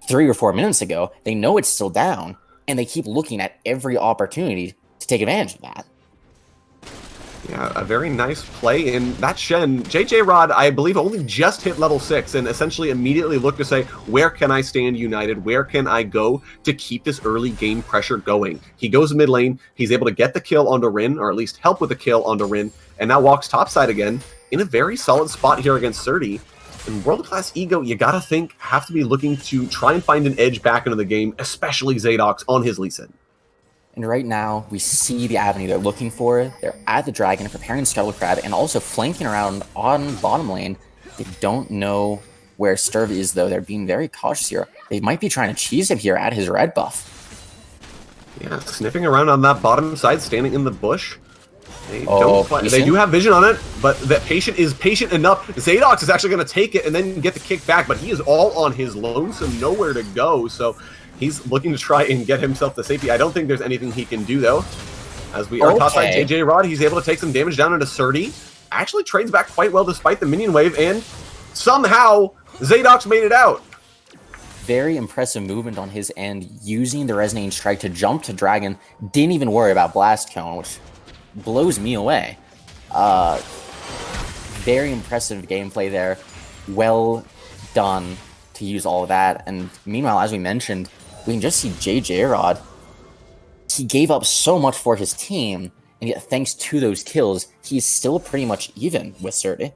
3 or 4 minutes ago. They know it's still down, and they keep looking at every opportunity to take advantage of that. Yeah, a very nice play in that Shen. JJ Rod, I believe, only just hit level 6 and essentially immediately looked to say, where can I stand united? Where can I go to keep this early game pressure going? He goes mid lane. He's able to get the kill onto Rin, or at least help with the kill onto Rin, and now walks topside again in a very solid spot here against Surdy. And world-class Ego, you gotta think, have to be looking to try and find an edge back into the game, especially Zadox on his Lee Sin. And right now, we see the avenue they're looking for. They're at the Dragon, preparing Scuttle Crab, and also flanking around on bottom lane. They don't know where Sturv is, though. They're being very cautious here. They might be trying to cheese him here at his red buff. Yeah, sniffing around on that bottom side, standing in the bush. They Patient? do have vision on it, but that Patient is patient enough. Zadox is actually going to take it and then get the kick back, but he is all on his lonesome, nowhere to go, so he's looking to try and get himself to safety. I don't think there's anything he can do, though. As we are topside, JJ Rod, he's able to take some damage down into Surdy. Actually trades back quite well despite the minion wave, and somehow Zadox made it out. Very impressive movement on his end, using the Resonating Strike to jump to Dragon. Didn't even worry about Blast Cone, which blows me away. Very impressive gameplay there. Well done to use all of that. And meanwhile, as we mentioned, we can just see JJ Rod. He gave up so much for his team, and yet thanks to those kills, he's still pretty much even with Surdy.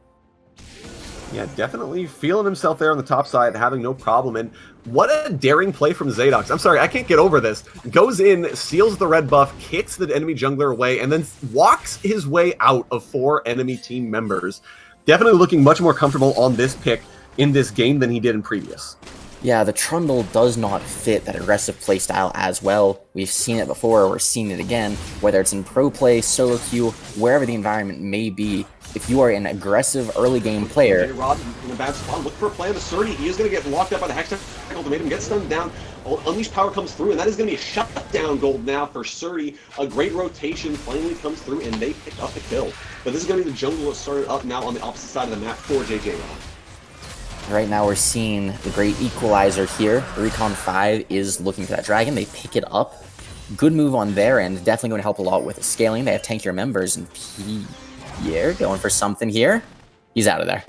Yeah, definitely feeling himself there on the top side, having no problem. And what a daring play from Zadox. I'm sorry, I can't get over this. Goes in, steals the red buff, kicks the enemy jungler away, and then walks his way out of 4 enemy team members. Definitely looking much more comfortable on this pick in this game than he did in previous. Yeah, the Trundle does not fit that aggressive playstyle as well. We've seen it before, we're seeing it again, whether it's in pro play, solo queue, wherever the environment may be. If you are an aggressive early game player, Rod in a bad spot. Look for a play on the Surdy. He is going to get locked up by the Hex Tackle to make him get stunned down. Unleashed Power comes through, and that is going to be a shutdown gold now for Surdy. A great rotation finally comes through, and they pick up the kill. But this is going to be the jungle that started up now on the opposite side of the map for JJ Rod. right now we're seeing the great equalizer here. Recon 5 is looking for that dragon. They pick it up. Good move on their end. Definitely going to help a lot with the scaling. They have tankier members, and Pierre going for something here. He's out of there.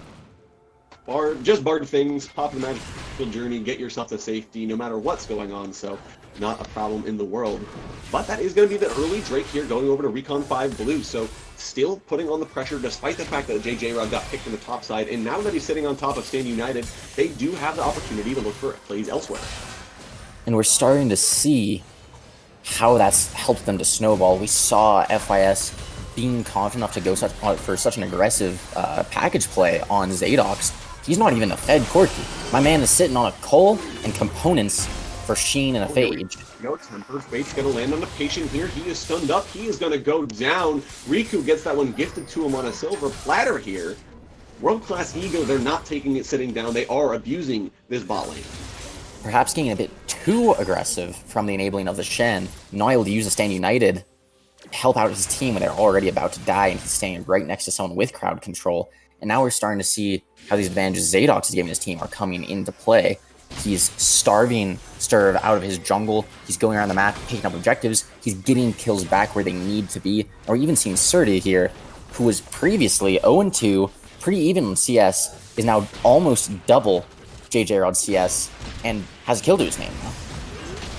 Just bard things, pop the magical journey, get yourself to safety no matter what's going on, so not a problem in the world. But that is going to be the early Drake here going over to Recon 5 Blue, so still putting on the pressure despite the fact that JJ Rod got picked in the top side, and now that he's sitting on top of Stand United, they do have the opportunity to look for plays elsewhere. And we're starting to see how that's helped them to snowball. We saw FYS being confident enough to go for such an aggressive package play on Zadox. He's not even a Fed Corki. My man is sitting on a Cole and components for Sheen and a Phage. No, Temper Fate's going to land on the Patient here. He is stunned up. He is going to go down. Riku gets that one gifted to him on a silver platter here. World-class Ego, they're not taking it sitting down. They are abusing this bot lane. Perhaps getting a bit too aggressive from the enabling of the Shen. Not able to use the Stand United to help out his team when they're already about to die, and he's standing right next to someone with crowd control. And now we're starting to see how these advantages Zadox is giving his team are coming into play. He's starving Sturv out of his jungle. He's going around the map, picking up objectives. He's getting kills back where they need to be. Or even seeing Surdy here, who was previously 0-2, pretty even in CS, is now almost double JJ Rod CS, and has a kill to his name now.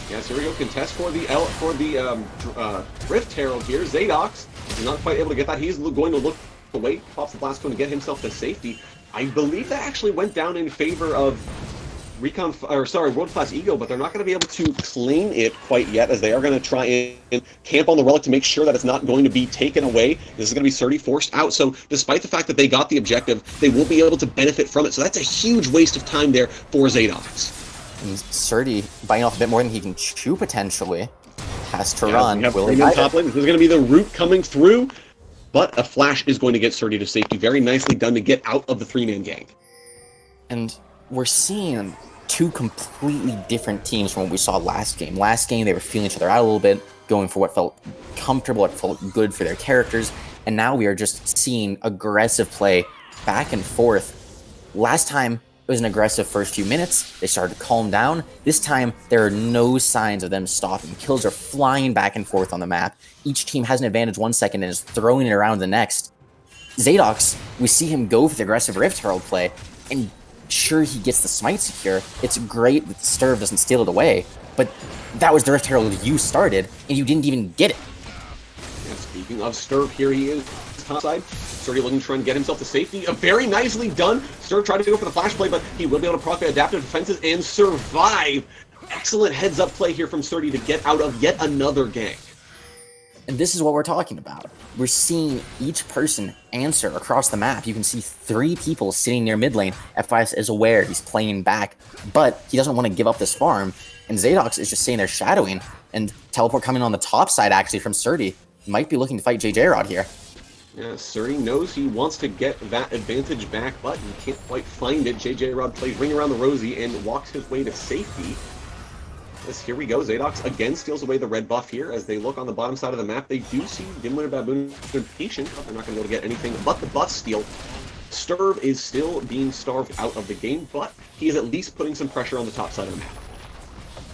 Yes, here we go. Contest for the Rift Herald here. Zadox is not quite able to get that. He's going to look away, pops the blast cone to get himself to safety. I believe that actually went down in favor of World-Class Ego, but they're not going to be able to claim it quite yet, as they are going to try and camp on the relic to make sure that it's not going to be taken away. This is going to be Surdy forced out, so despite the fact that they got the objective, they will be able to benefit from it. So that's a huge waste of time there for Zadox. And Surdy, biting off a bit more than he can chew potentially, has to We run. have top lane. This is going to be the root coming through, but a flash is going to get Surdy to safety. Very nicely done to get out of the three-man gang. And we're seeing two completely different teams from what we saw last game. Last game, they were feeling each other out a little bit, going for what felt comfortable, what felt good for their characters. And now we are just seeing aggressive play back and forth. Last time, It was an aggressive first few minutes. They started to calm down. This time, there are no signs of them stopping. Kills are flying back and forth on the map. Each team has an advantage 1 second and is throwing it around the next. Zadox, we see him go for the aggressive Rift Herald play, and sure, he gets the smite secure. It's great that Sturv doesn't steal it away, but that was the Rift Herald you started, and you didn't even get it. And speaking of Sturv, here he is, top side. Sturdy looking to try and get himself to safety. Very nicely done. Sturv tried to go for the flash play, but he will be able to proc the adaptive defenses and survive. Excellent heads-up play here from Sturdy to get out of yet another gank. And this is what we're talking about. We're seeing each person answer across the map. You can see 3 people sitting near mid lane. FIS is aware he's playing back, but he doesn't want to give up this farm. And Zadox is just sitting there shadowing, and teleport coming on the top side actually from Sturdy. Might be looking to fight JJ Rod here. Yeah, Sturdy knows he wants to get that advantage back, but he can't quite find it. JJ Rod plays Ring Around the Rosie and walks his way to safety. Yes, here we go. Zadox again steals away the red buff here. As they look on the bottom side of the map, they do see Dimwit Baboon patient, but they're not going to be able to get anything but the buff steal. Sturv is still being starved out of the game, but he is at least putting some pressure on the top side of the map.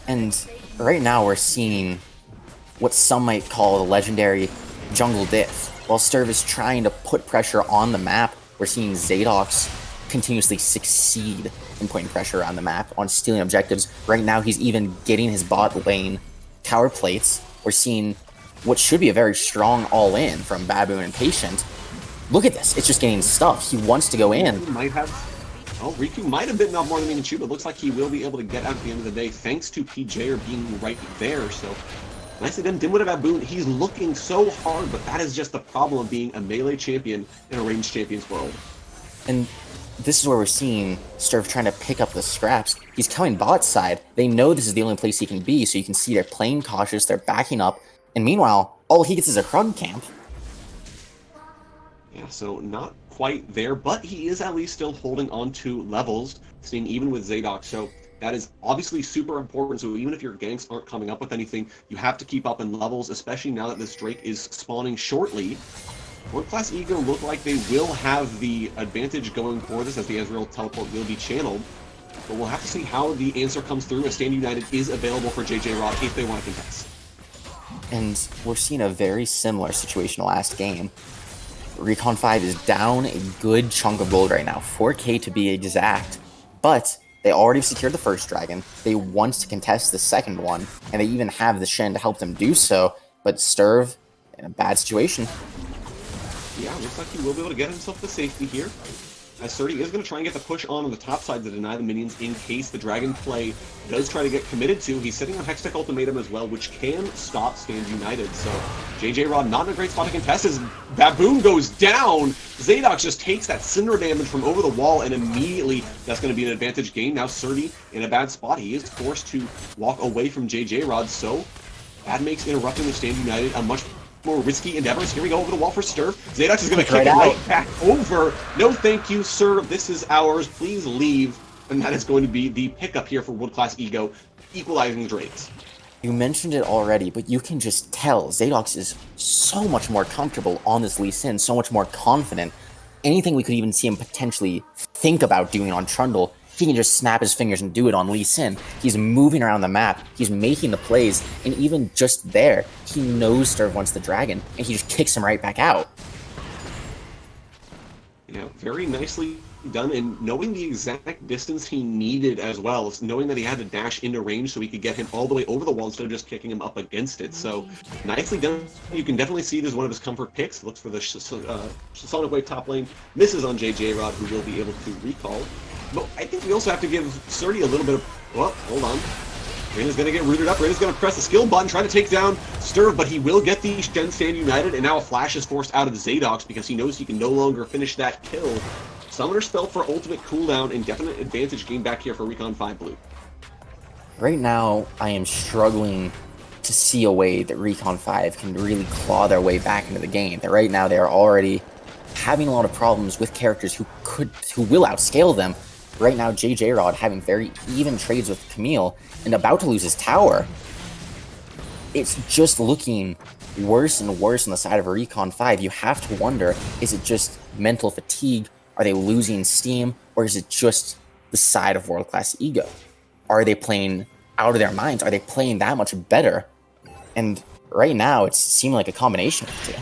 And right now we're seeing what some might call the legendary jungle diff. While Sturv is trying to put pressure on the map, we're seeing Zadox continuously succeed in putting pressure on the map, on stealing objectives. Right now he's even getting his bot lane tower plates. We're seeing what should be a very strong all-in from Baboon and Patient. Look at this, it's just getting stuffed. He wants to go in. Riku might have bitten off more than he can chew, but looks like he will be able to get out at the end of the day thanks to PJ being right there. So nicely done. Dimwit Baboon, he's looking so hard, but that is just the problem of being a melee champion in a ranged champions world. And this is where we're seeing Sturv trying to pick up the scraps. He's coming bot side. They know this is the only place he can be, so you can see they're playing cautious, they're backing up, and meanwhile, all he gets is a Krug camp. Yeah, so not quite there, but he is at least still holding on to levels, staying even with Zadox, so that is obviously super important. So even if your ganks aren't coming up with anything, you have to keep up in levels, especially now that this Drake is spawning shortly. World Class Ego look like they will have the advantage going for this, as the Ezreal teleport will be channeled. But we'll have to see how the answer comes through, as Stand United is available for JJ Rod if they want to contest. And we're seeing a very similar situation last game. Recon 5 is down a good chunk of gold right now, 4k to be exact. But they already secured the first dragon, they want to contest the second one, and they even have the Shen to help them do so, but Sturv in a bad situation. Yeah, looks like he will be able to get himself to safety here. As Sturdy is going to try and get the push on the top side to deny the minions in case the dragon play does try to get committed to. He's sitting on Hextech Ultimatum as well, which can stop Stand United. So JJ Rod not in a great spot to contest as Baboon goes down. Zadox just takes that Cinder damage from over the wall, and immediately that's going to be an advantage gain. Now Sturdy in a bad spot. He is forced to walk away from JJ Rod, so that makes interrupting the Stand United a much more risky endeavors. Here we go over the wall for Sturv. Zadox is going to kick it right back over. No thank you, sir. This is ours. Please leave. And that is going to be the pickup here for World Class Ego, equalizing the Drakes. You mentioned it already, but you can just tell Zadox is so much more comfortable on this Lee Sin, so much more confident. Anything we could even see him potentially think about doing on Trundle, he can just snap his fingers and do it on Lee Sin. He's moving around the map, he's making the plays, and even just there, he knows Sturv wants the dragon, and he just kicks him right back out. Yeah, very nicely done, and knowing the exact distance he needed as well, knowing that he had to dash into range so he could get him all the way over the wall instead of just kicking him up against it. So nicely done. You can definitely see this is one of his comfort picks. Looks for the Sonic Wave top lane, misses on JJ Rod, who will be able to recall. But I think we also have to give Sturdy a little bit of... Well, hold on. Reina's going to get rooted up. Reina's going to press the skill button, try to take down Sturv, but he will get the Shen Stand United, and now a flash is forced out of Zadox because he knows he can no longer finish that kill. Summoner Spell for ultimate cooldown and definite advantage gain back here for Recon 5 Blue. Right now, I am struggling to see a way that Recon 5 can really claw their way back into the game. That right now they are already having a lot of problems with characters who will outscale them. Right now, JJ Rod having very even trades with Camille and about to lose his tower. It's just looking worse and worse on the side of Recon 5. You have to wonder, is it just mental fatigue? Are they losing steam? Or is it just the side of World Class Ego? Are they playing out of their minds? Are they playing that much better? And right now, it's seeming like a combination of the two.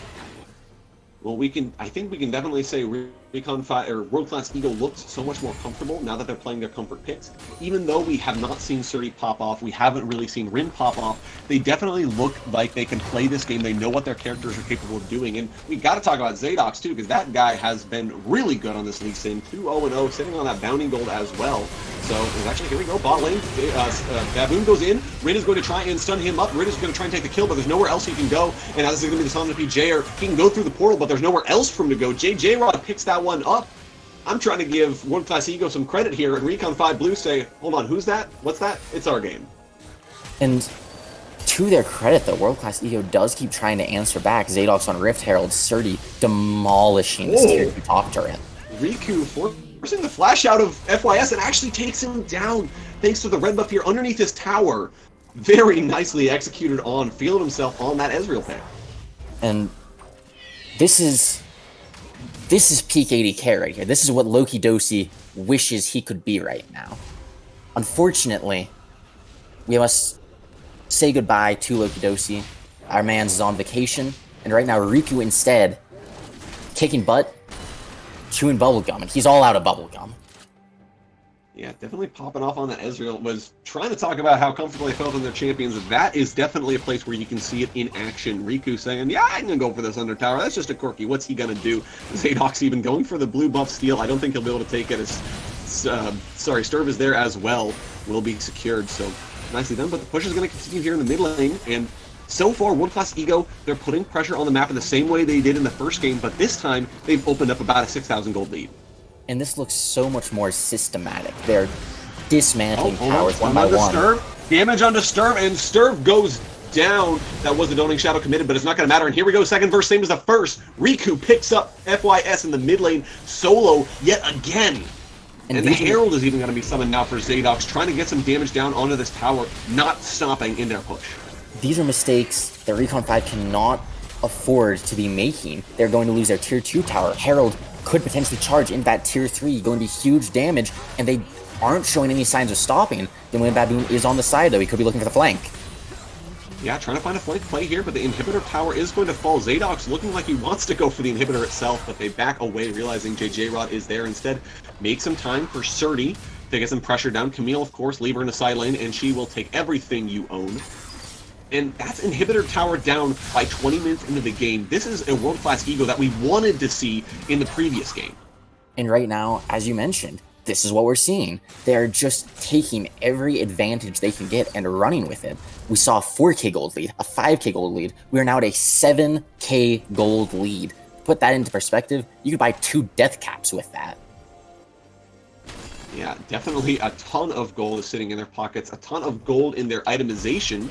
Well, I think we can definitely say Recon 5 or World Class Ego looks so much more comfortable now that they're playing their comfort picks. Even though we have not seen Surdy pop off, we haven't really seen Rin pop off, they definitely look like they can play this game. They know what their characters are capable of doing. And we got to talk about Zadox too, because that guy has been really good on this league sim. 2-0-0, sitting on that bounty gold as well. So, actually, here we go, bot lane. Baboon goes in. Rin is going to try and stun him up. Rin is going to try and take the kill, but there's nowhere else he can go. And now this is going to be the Sonic PJ, he can go through the portal, but there's nowhere else for him to go. JJ Rod picks that one up. I'm trying to give World Class Ego some credit here, and Recon 5 Blue say, hold on, who's that? What's that? It's our game. And to their credit, though, World Class Ego does keep trying to answer back. Zadox on Rift Herald, Surdy demolishing this tier 2 top turret. Riku forcing the flash out of FYS and actually takes him down thanks to the red buff here underneath his tower. Very nicely executed on, fielded himself on that Ezreal pick. And this is peak ADK right here. This is what Loki Dosi wishes he could be right now. Unfortunately, we must say goodbye to Loki Dosi. Our man's on vacation, and right now Riku instead kicking butt, chewing bubblegum, and he's all out of bubblegum. Yeah, definitely popping off on that Ezreal. Was trying to talk about how comfortable they felt in their champions. That is definitely a place where you can see it in action. Riku saying, yeah, I'm going to go for this Under Tower. That's just a quirky. What's he going to do? Zadox even going for the blue buff steal. I don't think he'll be able to take it. Sturv is there as well. Will be secured. So nicely done. But the push is going to continue here in the mid lane. And so far, World Class Ego, they're putting pressure on the map in the same way they did in the first game. But this time, they've opened up about a 6,000 gold lead. And this looks so much more systematic. They're dismantling towers one by one. one. Damage onto Sturv, and Sturv goes down. That was the Doning Shadow committed, but it's not going to matter. And here we go, second verse, same as the first. Riku picks up FYS in the mid lane solo yet again. And the Herald is even going to be summoned now for Zadox, trying to get some damage down onto this tower, not stopping in their push. These are mistakes that Recon 5 cannot afford to be making. They're going to lose their tier 2 tower. Herald could potentially charge into that tier 3, going to be huge damage, and they aren't showing any signs of stopping. Then when Baboon is on the side, though, he could be looking for the flank. Yeah, trying to find a flank play here, but the inhibitor tower is going to fall. Zadox looking like he wants to go for the inhibitor itself, but they back away, realizing JJ Rod is there instead. Make some time for Surdy to get some pressure down. Camille, of course, leave her in the side lane, and she will take everything you own. And that's inhibitor tower down by 20 minutes into the game. This is a world-class Ego that we wanted to see in the previous game. And right now, as you mentioned, this is what we're seeing. They're just taking every advantage they can get and running with it. We saw a 4K gold lead, a 5K gold lead. We are now at a 7K gold lead. Put that into perspective, you could buy 2 death caps with that. Yeah, definitely a ton of gold is sitting in their pockets, a ton of gold in their itemization,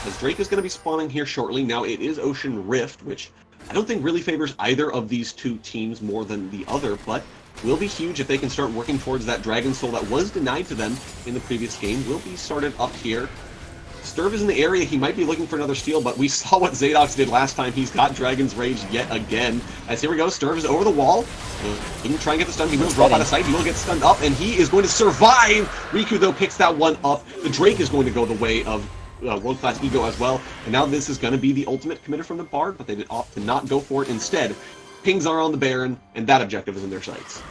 as Drake is going to be spawning here shortly. Now, it is Ocean Rift, which I don't think really favors either of these two teams more than the other, but will be huge if they can start working towards that Dragon Soul that was denied to them in the previous game. Will be started up here. Sturv is in the area. He might be looking for another steal, but we saw what Zadox did last time. He's got Dragon's Rage yet again. As here we go, Sturv is over the wall. He can try and get the stun. He will drop out of sight. He will get stunned up, and he is going to survive. Riku, though, picks that one up. The Drake is going to go the way of World Class Ego as well. And now this is going to be the ultimate committer from the Bard, but they did opt to not go for it. Instead, pings are on the Baron, and that objective is in their sights.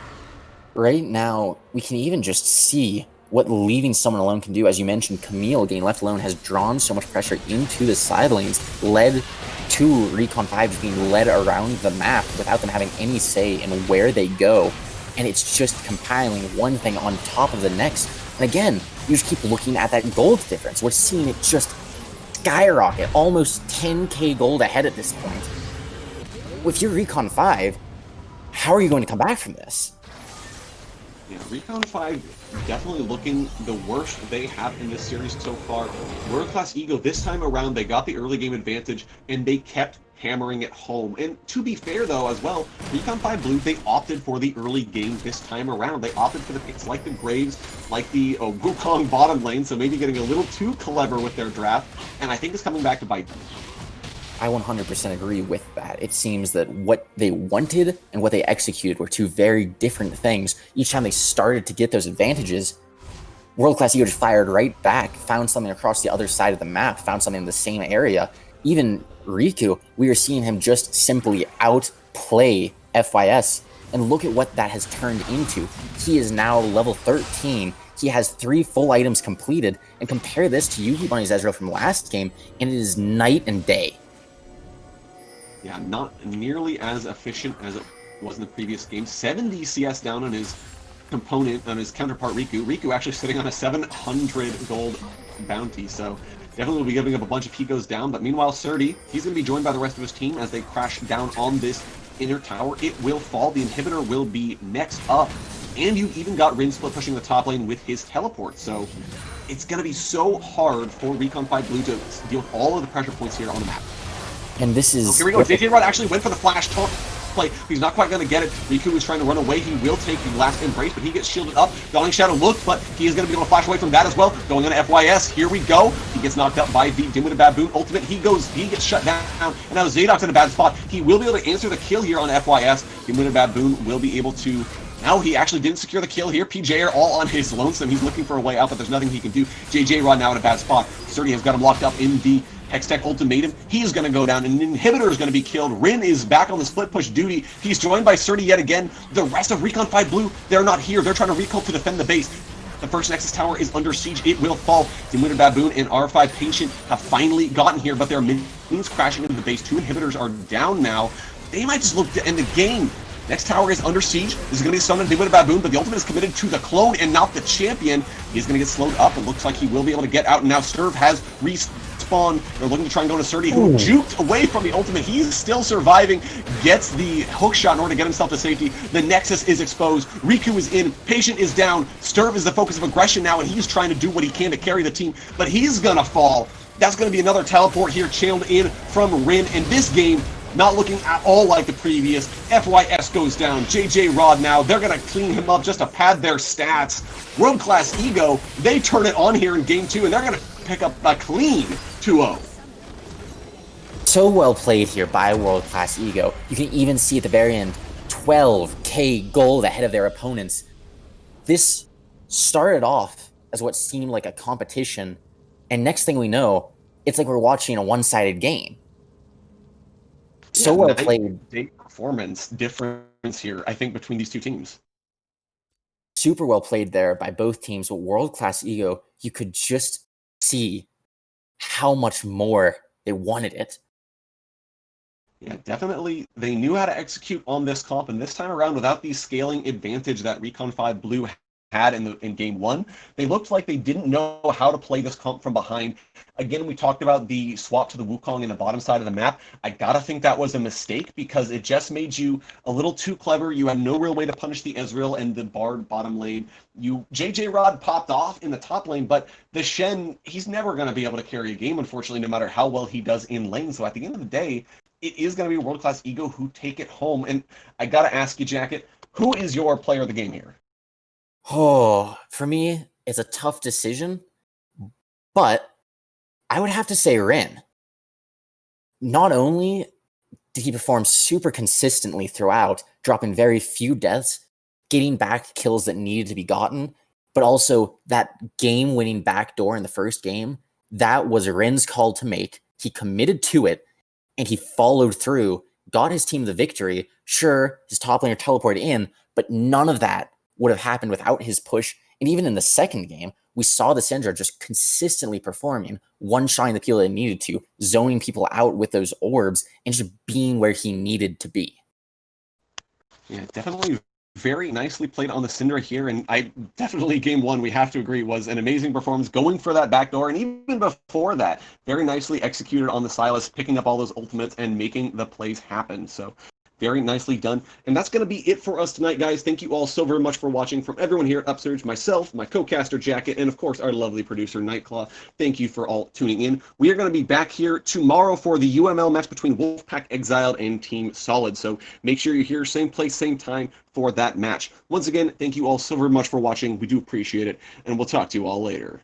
Right now, we can even just see what leaving someone alone can do. As you mentioned, Camille getting left alone has drawn so much pressure into the side lanes, led to Recon 5 being led around the map without them having any say in where they go. And it's just compiling one thing on top of the next. And again, you just keep looking at that gold difference. We're seeing it just skyrocket, almost 10k gold ahead at this point. If you're Recon 5, how are you going to come back from this? Yeah, Recon 5 definitely looking the worst they have in this series so far. World Class Ego, this time around, they got the early game advantage, and they kept hammering it home. And to be fair, though, as well, Recon 5 Blue, they opted for the early game this time around. They opted for the picks like the Graves, like the Wukong bottom lane, so maybe getting a little too clever with their draft, and I think it's coming back to bite them. I 100% agree with that. It seems that what they wanted and what they executed were two very different things. Each time they started to get those advantages, World Class Ego just fired right back, found something across the other side of the map, found something in the same area. Even Riku, we are seeing him just simply outplay FYS. And look at what that has turned into. He is now level 13. He has 3 full items completed. And compare this to Yuki Bunny's Ezreal from last game, and it is night and day. Yeah, not nearly as efficient as it was in the previous game. 70 CS down on his component, on his counterpart Riku. Riku actually sitting on a 700 gold bounty, so definitely will be giving up a bunch if he goes down. But meanwhile, Surdy, he's going to be joined by the rest of his team as they crash down on this inner tower. It will fall. The inhibitor will be next up. And you even got Rin Split pushing the top lane with his teleport. So it's going to be so hard for Recon 5 Blue to deal with all of the pressure points here on the map. And this is... Here we go. JJ Rod actually went for the flash taunt play. He's not quite going to get it. Riku is trying to run away. He will take the last embrace, but he gets shielded up. Dawning Shadow looked, but he is going to be able to flash away from that as well. Going on to FYS. Here we go. He gets knocked up by the Dim with a Baboon ultimate. He gets shut down. And now Zadok's in a bad spot. He will be able to answer the kill here on FYS. Dim with a Baboon will be able to... Now he actually didn't secure the kill here. PJ are all on his lonesome. He's looking for a way out, but there's nothing he can do. JJ Rod now in a bad spot. Surdy has got him locked up in the Hextech Ultimatum. He is going to go down, and an inhibitor is going to be killed. Rin is back on the split push duty. He's joined by Surdy yet again. The rest of Recon 5 Blue, they're not here. They're trying to recall to defend the base. The first Nexus Tower is under siege. It will fall. Dimwitted Baboon and R5 Patient have finally gotten here, but their minions crashing into the base. 2 inhibitors are down now. They might just look to end the game. Next tower is under siege. This is going to be summoned Dimwitted Baboon, but the ultimate is committed to the clone and not the champion. He's going to get slowed up. It looks like he will be able to get out, and now Serve has respawned. They're looking to try and go to Surdy, who juked away from the ultimate. He's still surviving, gets the hook shot in order to get himself to safety. The Nexus is exposed. Riku is in. Patient is down. Sturv is the focus of aggression now, and he's trying to do what he can to carry the team, but he's going to fall. That's going to be another teleport here channeled in from Rin, and this game not looking at all like the previous. FYS goes down. JJ Rod now. They're going to clean him up just to pad their stats. World Class Ego, they turn it on here in Game 2, and they're going to pick up a clean 2-0. So well played here by World Class Ego. You can even see at the very end, 12k gold ahead of their opponents. This started off as what seemed like a competition, and next thing we know, it's like we're watching a one-sided game. So well played. Big performance difference here, I think, between these two teams. Super well played there by both teams. But World Class Ego, you could just see how much more they wanted it. Yeah, definitely. They knew how to execute on this comp, and this time around, without the scaling advantage that Recon 5 Blue had in Game 1, they looked like they didn't know how to play this comp from behind. Again, we talked about the swap to the Wukong in the bottom side of the map. I gotta think that was a mistake because it just made you a little too clever. You had no real way to punish the Ezreal and the Bard bottom lane. JJ Rod popped off in the top lane, but the Shen, he's never going to be able to carry a game, unfortunately, no matter how well he does in lane. So at the end of the day, it is going to be World Class Ego who take it home. And I gotta ask you, Jacket, who is your player of the game here? Oh, for me, it's a tough decision, but I would have to say Rin. Not only did he perform super consistently throughout, dropping very few deaths, getting back kills that needed to be gotten, but also that game-winning backdoor in the first game, that was Rin's call to make. He committed to it, and he followed through, got his team the victory. Sure, his top laner teleported in, but none of that would have happened without his push. And even in the second game, we saw the Syndra just consistently performing, one-shotting the people that needed to, zoning people out with those orbs, and just being where he needed to be. Yeah, definitely very nicely played on the Syndra here, and I definitely, Game 1, we have to agree, was an amazing performance, going for that backdoor, and even before that, very nicely executed on the Sylas, picking up all those ultimates and making the plays happen. So very nicely done. And that's going to be it for us tonight, guys. Thank you all so very much for watching. From everyone here at Upsurge, myself, my co-caster Jacket, and of course our lovely producer Nightclaw, thank you for all tuning in. We are going to be back here tomorrow for the UML match between Wolfpack Exiled and Team Solid. So make sure you're here, same place, same time for that match. Once again, thank you all so very much for watching. We do appreciate it, and we'll talk to you all later.